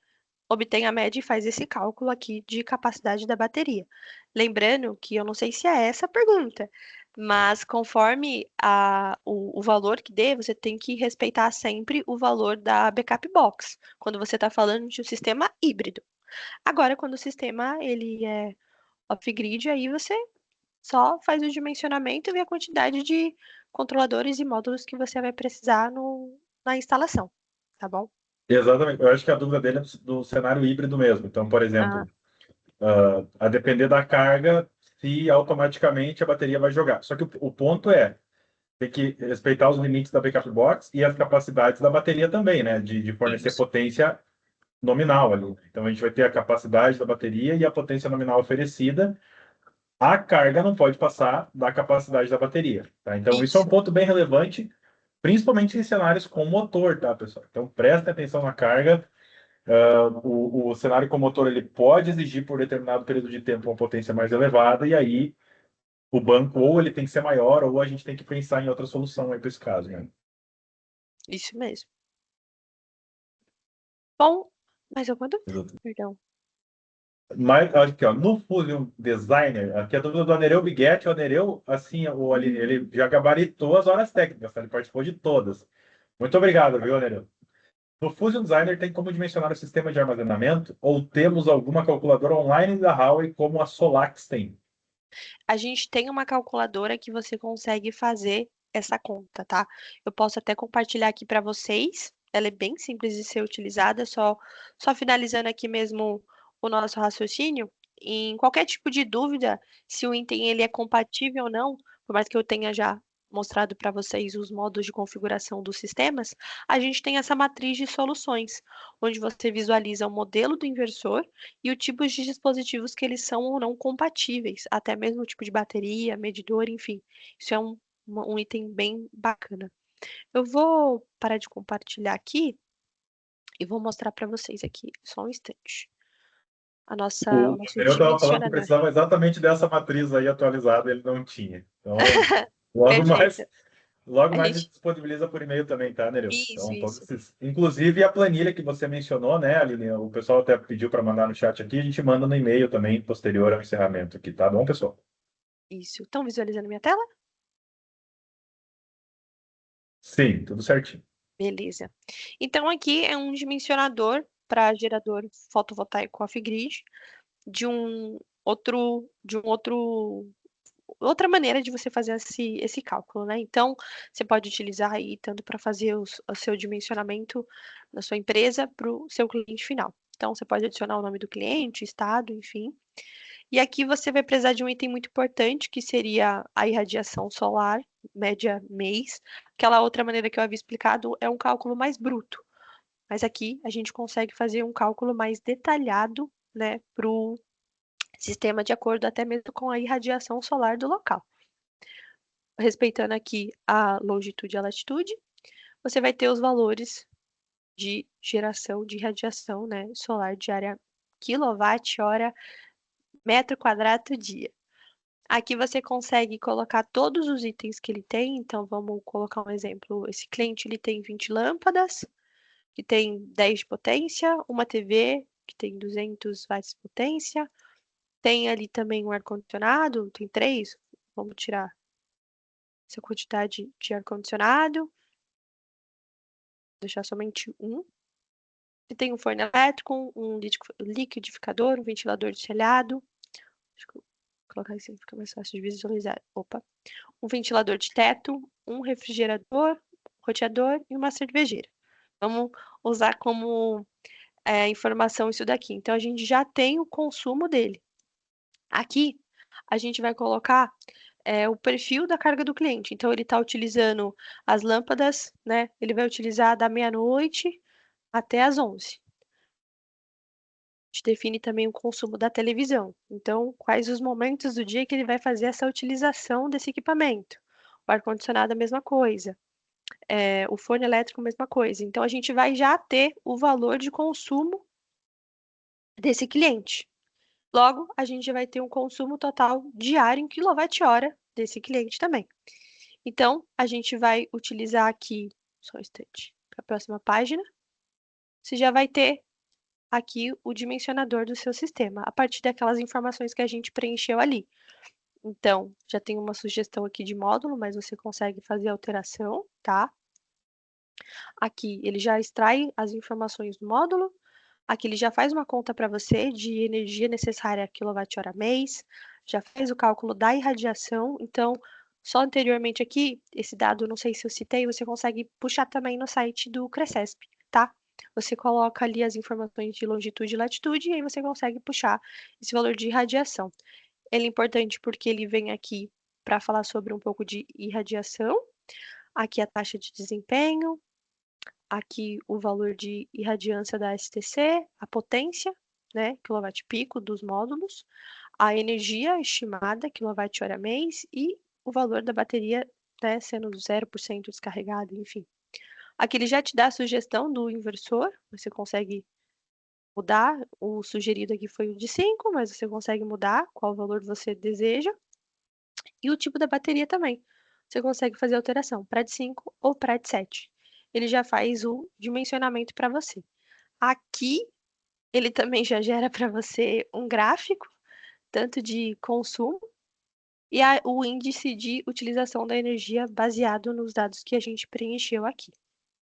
obtém a média e faz esse cálculo aqui de capacidade da bateria. Lembrando que eu não sei se é essa a pergunta, mas conforme o valor que dê, você tem que respeitar sempre o valor da backup box, quando você está falando de um sistema híbrido. Agora, quando o sistema ele é off-grid, aí você só faz o dimensionamento e vê a quantidade de controladores e módulos que você vai precisar na instalação, tá bom? Exatamente. Eu acho que a dúvida dele é do cenário híbrido mesmo. Então, por Ah, exemplo, a depender da carga, se automaticamente a bateria vai jogar. Só que o ponto é, tem que respeitar os limites da backup box e as capacidades da bateria também, né? De fornecer isso. potência nominal ali. Então, a gente vai ter a capacidade da bateria e a potência nominal oferecida. A carga não pode passar da capacidade da bateria, tá? Então, isso é um Isso. ponto bem relevante, principalmente em cenários com motor, tá, pessoal? Então, prestem atenção na carga. O cenário com motor ele pode exigir por determinado período de tempo uma potência mais elevada, e aí o banco ou ele tem que ser maior, ou a gente tem que pensar em outra solução aí para esse caso, né? Isso mesmo. Bom, mais alguma dúvida? Exato. Perdão. Mas aqui, ó, no Fusion Designer, aqui a dúvida do Anereu Biguetti, o Anereu, assim, ele já gabaritou as horas técnicas, tá? Ele participou de todas. Muito obrigado, viu, Anereu? No Fusion Designer tem como dimensionar o sistema de armazenamento ou temos alguma calculadora online da Huawei como a Solax tem? A gente tem uma calculadora que você consegue fazer essa conta, tá? Eu posso até compartilhar aqui para vocês. Ela é bem simples de ser utilizada, só finalizando aqui mesmo o nosso raciocínio. Em qualquer tipo de dúvida, se o item ele é compatível ou não, por mais que eu tenha já mostrado para vocês os modos de configuração dos sistemas, a gente tem essa matriz de soluções, onde você visualiza o modelo do inversor e o tipo de dispositivos que eles são ou não compatíveis, até mesmo o tipo de bateria, medidor, enfim. Isso é um item bem bacana. Eu vou parar de compartilhar aqui e vou mostrar para vocês aqui, só um instante. O O nosso Nereu estava falando que dimensionador. precisava exatamente dessa matriz aí atualizada, ele não tinha. Então, logo Perfeito. mais, logo A mais a gente... gente disponibiliza por e-mail também, tá, Nereu? Isso, Então, todos isso. esses... Inclusive a planilha que você mencionou, né, Aline? O pessoal até pediu para mandar no chat aqui, a gente manda no e-mail também, posterior ao encerramento aqui, tá bom, pessoal? Isso. Estão visualizando minha tela? Sim, tudo certinho. Beleza. Então, aqui é um dimensionador para gerador fotovoltaico off-grid de um outro outra maneira de você fazer esse cálculo, né? Então, você pode utilizar aí tanto para fazer o seu dimensionamento da sua empresa para o seu cliente final. Então, você pode adicionar o nome do cliente, estado, enfim. E aqui você vai precisar de um item muito importante, que seria a irradiação solar, média mês. Aquela outra maneira que eu havia explicado é um cálculo mais bruto. Mas aqui a gente consegue fazer um cálculo mais detalhado, né, para o sistema de acordo até mesmo com a irradiação solar do local. Respeitando aqui a longitude e a latitude, você vai ter os valores de geração de radiação, né, solar diária, quilowatt-hora, metro quadrado dia. Aqui você consegue colocar todos os itens que ele tem, então vamos colocar um exemplo. Esse cliente ele tem 20 lâmpadas, que tem 10 de potência, uma TV que tem 200 watts de potência, tem ali também um ar-condicionado, tem três, vamos tirar essa quantidade de ar-condicionado, deixar somente um. E tem um forno elétrico, um liquidificador, um ventilador de telhado. Deixa eu colocar assim, fica mais fácil de visualizar. Opa. Um ventilador de teto, um refrigerador, roteador e uma cervejeira. Vamos usar como informação isso daqui. Então, a gente já tem o consumo dele. Aqui, a gente vai colocar o perfil da carga do cliente. Então, ele está utilizando as lâmpadas, né? Ele vai utilizar da meia-noite até às 11. gente define também o consumo da televisão. Então, quais os momentos do dia que ele vai fazer essa utilização desse equipamento. O ar-condicionado, a mesma coisa. O fone elétrico, a mesma coisa. Então, a gente vai já ter o valor de consumo desse cliente. Logo, a gente vai ter um consumo total diário em quilowatt-hora desse cliente também. Então, a gente vai utilizar aqui, só um instante, para a próxima página. Você já vai ter aqui o dimensionador do seu sistema, a partir daquelas informações que a gente preencheu ali. Então, já tem uma sugestão aqui de módulo, mas você consegue fazer alteração, tá? Aqui ele já extrai as informações do módulo. Aqui ele já faz uma conta para você de energia necessária quilowatt-hora mês, já faz o cálculo da irradiação. Então, só anteriormente aqui, esse dado, não sei se eu citei, você consegue puxar também no site do Crescesp, tá? Você coloca ali as informações de longitude e latitude e aí você consegue puxar esse valor de irradiação. Ele é importante porque ele vem aqui para falar sobre um pouco de irradiação. Aqui a taxa de desempenho, aqui o valor de irradiância da STC, a potência, né, quilowatt-pico dos módulos, a energia estimada, quilowatt-hora mês, e o valor da bateria, né, sendo 0% descarregado, enfim. Aqui ele já te dá a sugestão do inversor, você consegue mudar, o sugerido aqui foi o de 5, mas você consegue mudar qual valor você deseja, e o tipo da bateria também. Você consegue fazer alteração para de 5 ou para de 7. Ele já faz o dimensionamento para você. Aqui, ele também já gera para você um gráfico, tanto de consumo e o índice de utilização da energia baseado nos dados que a gente preencheu aqui.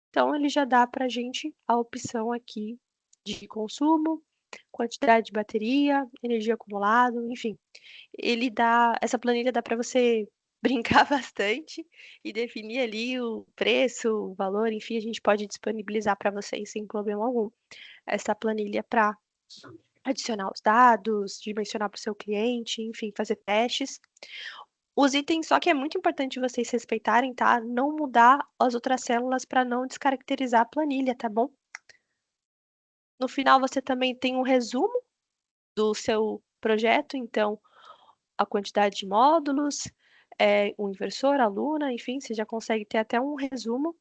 Então, ele já dá para a gente a opção aqui de consumo, quantidade de bateria, energia acumulada, enfim. Essa planilha dá para você brincar bastante e definir ali o preço, o valor, enfim, a gente pode disponibilizar para vocês sem problema algum essa planilha para adicionar os dados, dimensionar para o seu cliente, enfim, fazer testes. Os itens, só que é muito importante vocês respeitarem, tá? Não mudar as outras células para não descaracterizar a planilha, tá bom? No final, você também tem um resumo do seu projeto, então, a quantidade de módulos, o inversor, a luna, enfim, você já consegue ter até um resumo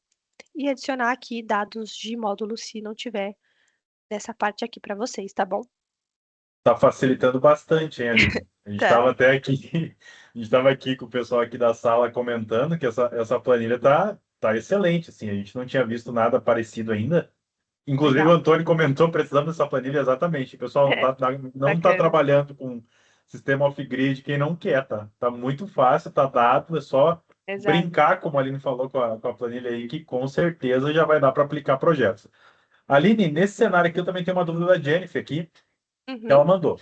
e adicionar aqui dados de módulo se não tiver nessa parte aqui para vocês, tá bom? Tá facilitando bastante, hein, Aline? A gente Tá. estava até aqui, a gente estava aqui com o pessoal aqui da sala comentando que essa planilha tá excelente, assim, a gente não tinha visto nada parecido ainda. Inclusive, o Legal. Antônio comentou, precisamos dessa planilha exatamente. O pessoal não tá Bacana. trabalhando com sistema off-grid, quem não quer, tá? Tá muito fácil, tá dado, é só Exato. brincar, como a Aline falou com a planilha aí, que com certeza já vai dar para aplicar projetos. Aline, nesse cenário aqui, eu também tenho uma dúvida da Jennifer aqui, que Uhum. ela mandou.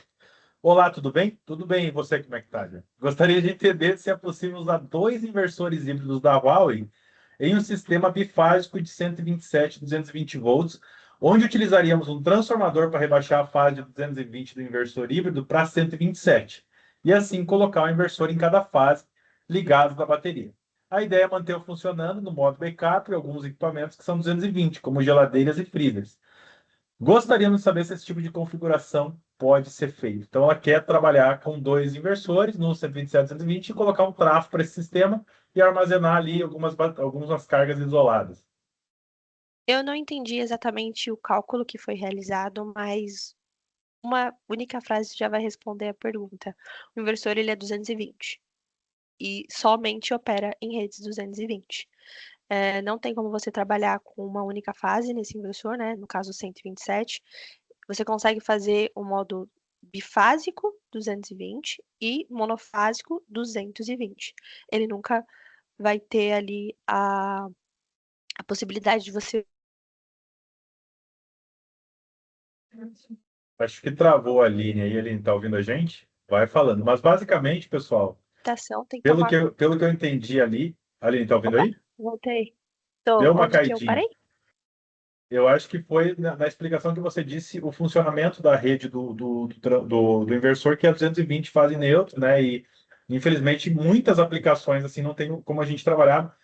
Olá, tudo bem? Tudo bem, e você como é que tá, Jennifer? Gostaria de entender se é possível usar dois inversores híbridos da Huawei em um sistema bifásico de 127 e 220 volts, onde utilizaríamos um transformador para rebaixar a fase de 220 do inversor híbrido para 127, e assim colocar o inversor em cada fase ligado da bateria. A ideia é manter funcionando no modo backup e alguns equipamentos que são 220, como geladeiras e freezers. Gostaríamos de saber se esse tipo de configuração pode ser feito. Então, ela quer trabalhar com dois inversores no 127 e 120 e colocar um trafo para esse sistema e armazenar ali algumas cargas isoladas. Eu não entendi exatamente o cálculo que foi realizado, mas uma única frase já vai responder a pergunta. O inversor ele é 220 e somente opera em redes 220. Não tem como você trabalhar com uma única fase nesse inversor, né? No caso 127. Você consegue fazer o modo bifásico 220 e monofásico 220. Ele nunca vai ter ali a possibilidade de você Acho que travou a linha aí, ele está ouvindo a gente? Vai falando. Mas basicamente, pessoal, adaptação, tem que pelo tomar. que eu entendi ali, Aline, está ouvindo Opa, aí? voltei. Tô. Deu uma Onde que eu caidinha. parei? Eu acho que foi na explicação que você disse o funcionamento da rede do inversor, que é 220 fase neutro, né? E infelizmente muitas aplicações assim não tem como a gente trabalhar.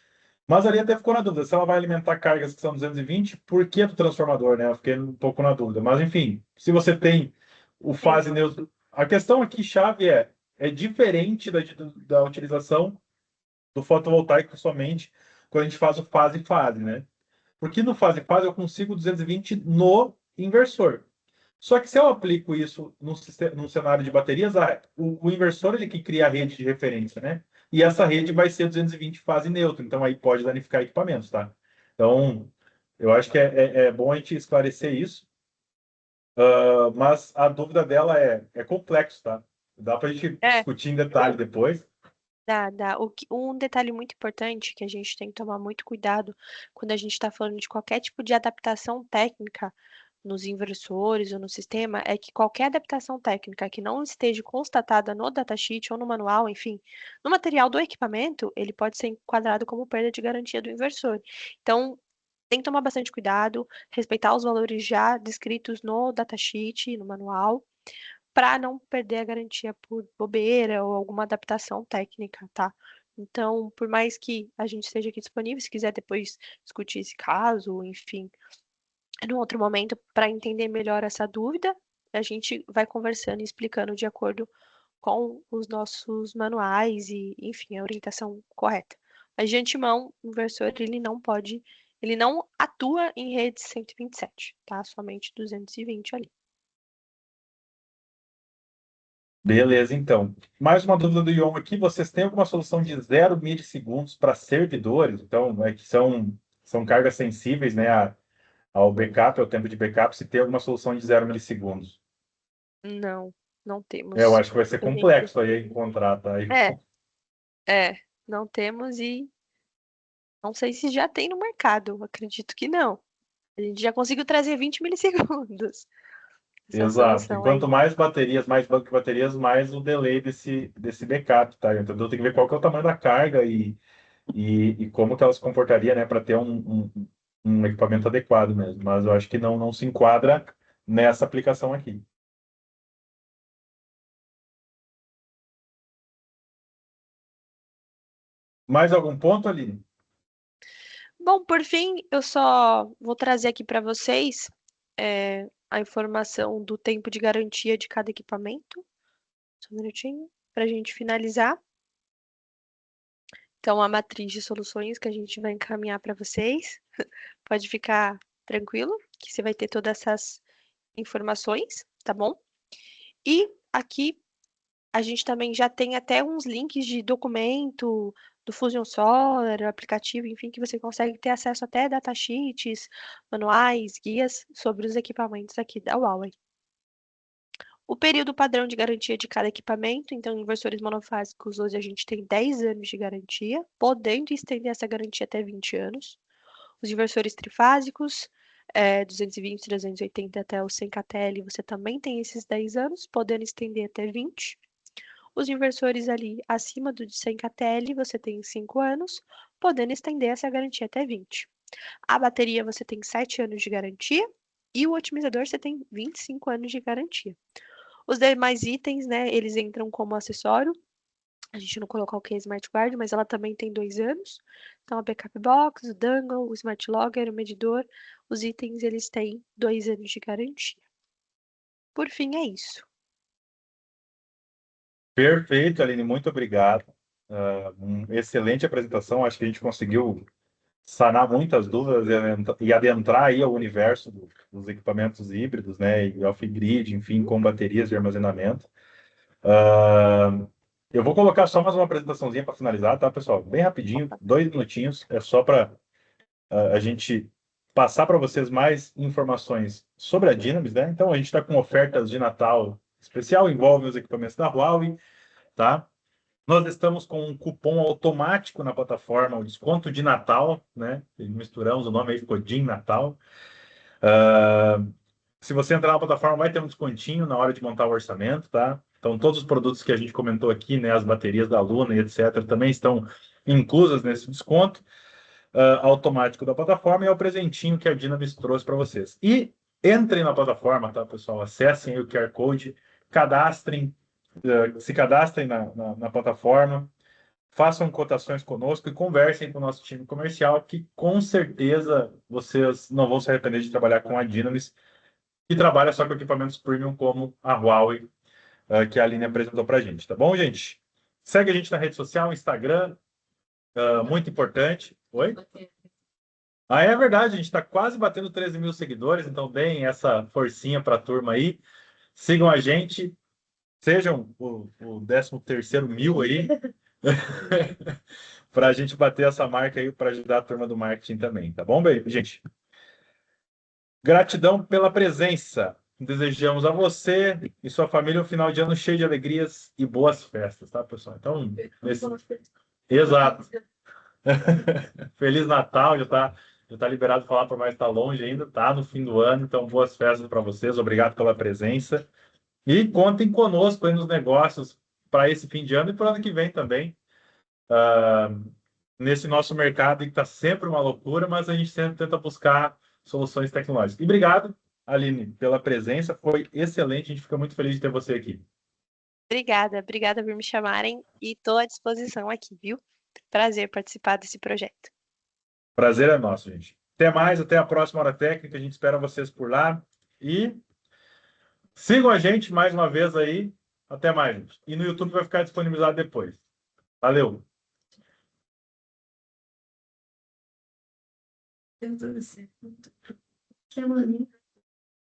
Mas ali até ficou na dúvida, se ela vai alimentar cargas que são 220, por que do transformador, né? Eu fiquei um pouco na dúvida. Mas, enfim, se você tem o Sim. fase neutro... A questão aqui, chave, é diferente da utilização do fotovoltaico somente quando a gente faz o fase-fase, né? Porque no fase-fase eu consigo 220 no inversor. Só que se eu aplico isso num cenário de baterias, o inversor ele que cria a rede de referência, né? E essa rede vai ser 220 fase neutra, então aí pode danificar equipamentos, tá? Então, eu acho que é bom a gente esclarecer isso, mas a dúvida dela é complexo, tá? Dá para a gente É, discutir em detalhe depois. dá. Um detalhe muito importante que a gente tem que tomar muito cuidado quando a gente está falando de qualquer tipo de adaptação técnica nos inversores ou no sistema é que qualquer adaptação técnica que não esteja constatada no datasheet ou no manual, enfim, no material do equipamento, ele pode ser enquadrado como perda de garantia do inversor. Então, tem que tomar bastante cuidado, respeitar os valores já descritos no datasheet, no manual, para não perder a garantia por bobeira ou alguma adaptação técnica, tá? Então, por mais que a gente esteja aqui disponível, se quiser depois discutir esse caso, enfim, num outro momento, para entender melhor essa dúvida, a gente vai conversando e explicando de acordo com os nossos manuais e, enfim, a orientação correta. Mas de antemão, o inversor ele não atua em rede 127, tá? Somente 220 ali. Beleza, então. Mais uma dúvida do Ion aqui. Vocês têm alguma solução de 0 milissegundos para servidores? Então, é que são cargas sensíveis, né, ao backup, ao tempo de backup, se tem alguma solução de 0 milissegundos. Não, não Eu temos. acho que vai ser A gente, complexo aí encontrar, tá? é, não temos e não sei se já tem no mercado. Acredito que não. A gente já conseguiu trazer 20 milissegundos. Essa Exato. E solução quanto aí. mais baterias, mais banco de baterias, mais o delay desse backup, tá? Então, tem que ver qual que é o tamanho da carga e como que ela se comportaria, né, para ter um equipamento adequado mesmo. Mas eu acho que não se enquadra nessa aplicação aqui. Mais algum ponto, Aline? Bom, por fim, eu só vou trazer aqui para vocês a informação do tempo de garantia de cada equipamento. Só um minutinho, para a gente finalizar. Então, a matriz de soluções que a gente vai encaminhar para vocês. Pode ficar tranquilo, que você vai ter todas essas informações, tá bom? E aqui a gente também já tem até uns links de documento do Fusion Solar, aplicativo, enfim, que você consegue ter acesso até a datasheets, manuais, guias sobre os equipamentos aqui da Huawei. O período padrão de garantia de cada equipamento, então, em inversores monofásicos, hoje a gente tem 10 anos de garantia, podendo estender essa garantia até 20 anos. Os inversores trifásicos, 220, 380 até o 100 kTl, você também tem esses 10 anos, podendo estender até 20. Os inversores ali acima do de 100 kTl, você tem 5 anos, podendo estender essa garantia até 20. A bateria você tem 7 anos de garantia e o otimizador você tem 25 anos de garantia. Os demais itens, né, eles entram como acessório. A gente não colocou o que é Smart Guard, mas ela também tem 2 anos. Então, a Backup Box, o Dongle, o Smart Logger, o medidor, os itens, eles têm 2 anos de garantia. Por fim, é isso. Perfeito, Aline, muito obrigado. Uma excelente apresentação. Acho que a gente conseguiu sanar muitas dúvidas e adentrar aí ao universo dos equipamentos híbridos, né, e off-grid, enfim, com baterias de armazenamento. Eu vou colocar só mais uma apresentaçãozinha para finalizar, tá, pessoal? Bem rapidinho, 2 minutinhos, é só para a gente passar para vocês mais informações sobre a Dynamis, né? Então, a gente está com ofertas de Natal especial, envolve os equipamentos da Huawei, tá? Nós estamos com um cupom automático na plataforma, o desconto de Natal, né? Misturamos o nome aí, ficou DIN Natal. Se você entrar na plataforma, vai ter um descontinho na hora de montar o orçamento, tá? Então, todos os produtos que a gente comentou aqui, né? As baterias da Luna e etc., também estão inclusas nesse desconto automático da plataforma e é o presentinho que a Dynamis trouxe para vocês. E entrem na plataforma, tá, pessoal? Acessem o QR Code, cadastrem, se cadastrem na plataforma, façam cotações conosco e conversem com o nosso time comercial, que com certeza vocês não vão se arrepender de trabalhar com a Dynamis, que trabalha só com equipamentos premium como a Huawei, que a Aline apresentou para a gente, tá bom, gente? Segue a gente na rede social, Instagram, muito importante. Oi? Ah, é verdade, a gente está quase batendo 13 mil seguidores, então deem essa forcinha para a turma aí. Sigam a gente, sejam o 13º mil aí, para a gente bater essa marca aí, para ajudar a turma do marketing também, tá bom, gente? Gratidão pela presença. Desejamos a você e sua família um final de ano cheio de alegrias e boas festas, tá, pessoal? Então, exato. Feliz Natal, já tá liberado falar para mais estar longe ainda, tá no fim do ano, então boas festas para vocês, obrigado pela presença. E contem conosco aí nos negócios para esse fim de ano e para o ano que vem também. Nesse nosso mercado que está sempre uma loucura, mas a gente sempre tenta buscar soluções tecnológicas. E obrigado, Aline, pela presença, foi excelente, a gente fica muito feliz de ter você aqui. Obrigada por me chamarem e estou à disposição aqui, viu? Prazer participar desse projeto. Prazer é nosso, gente. Até mais, até a próxima hora técnica, a gente espera vocês por lá e sigam a gente mais uma vez aí. Até mais, gente. E no YouTube vai ficar disponibilizado depois. Valeu! Deu tudo certo. Que maneiro.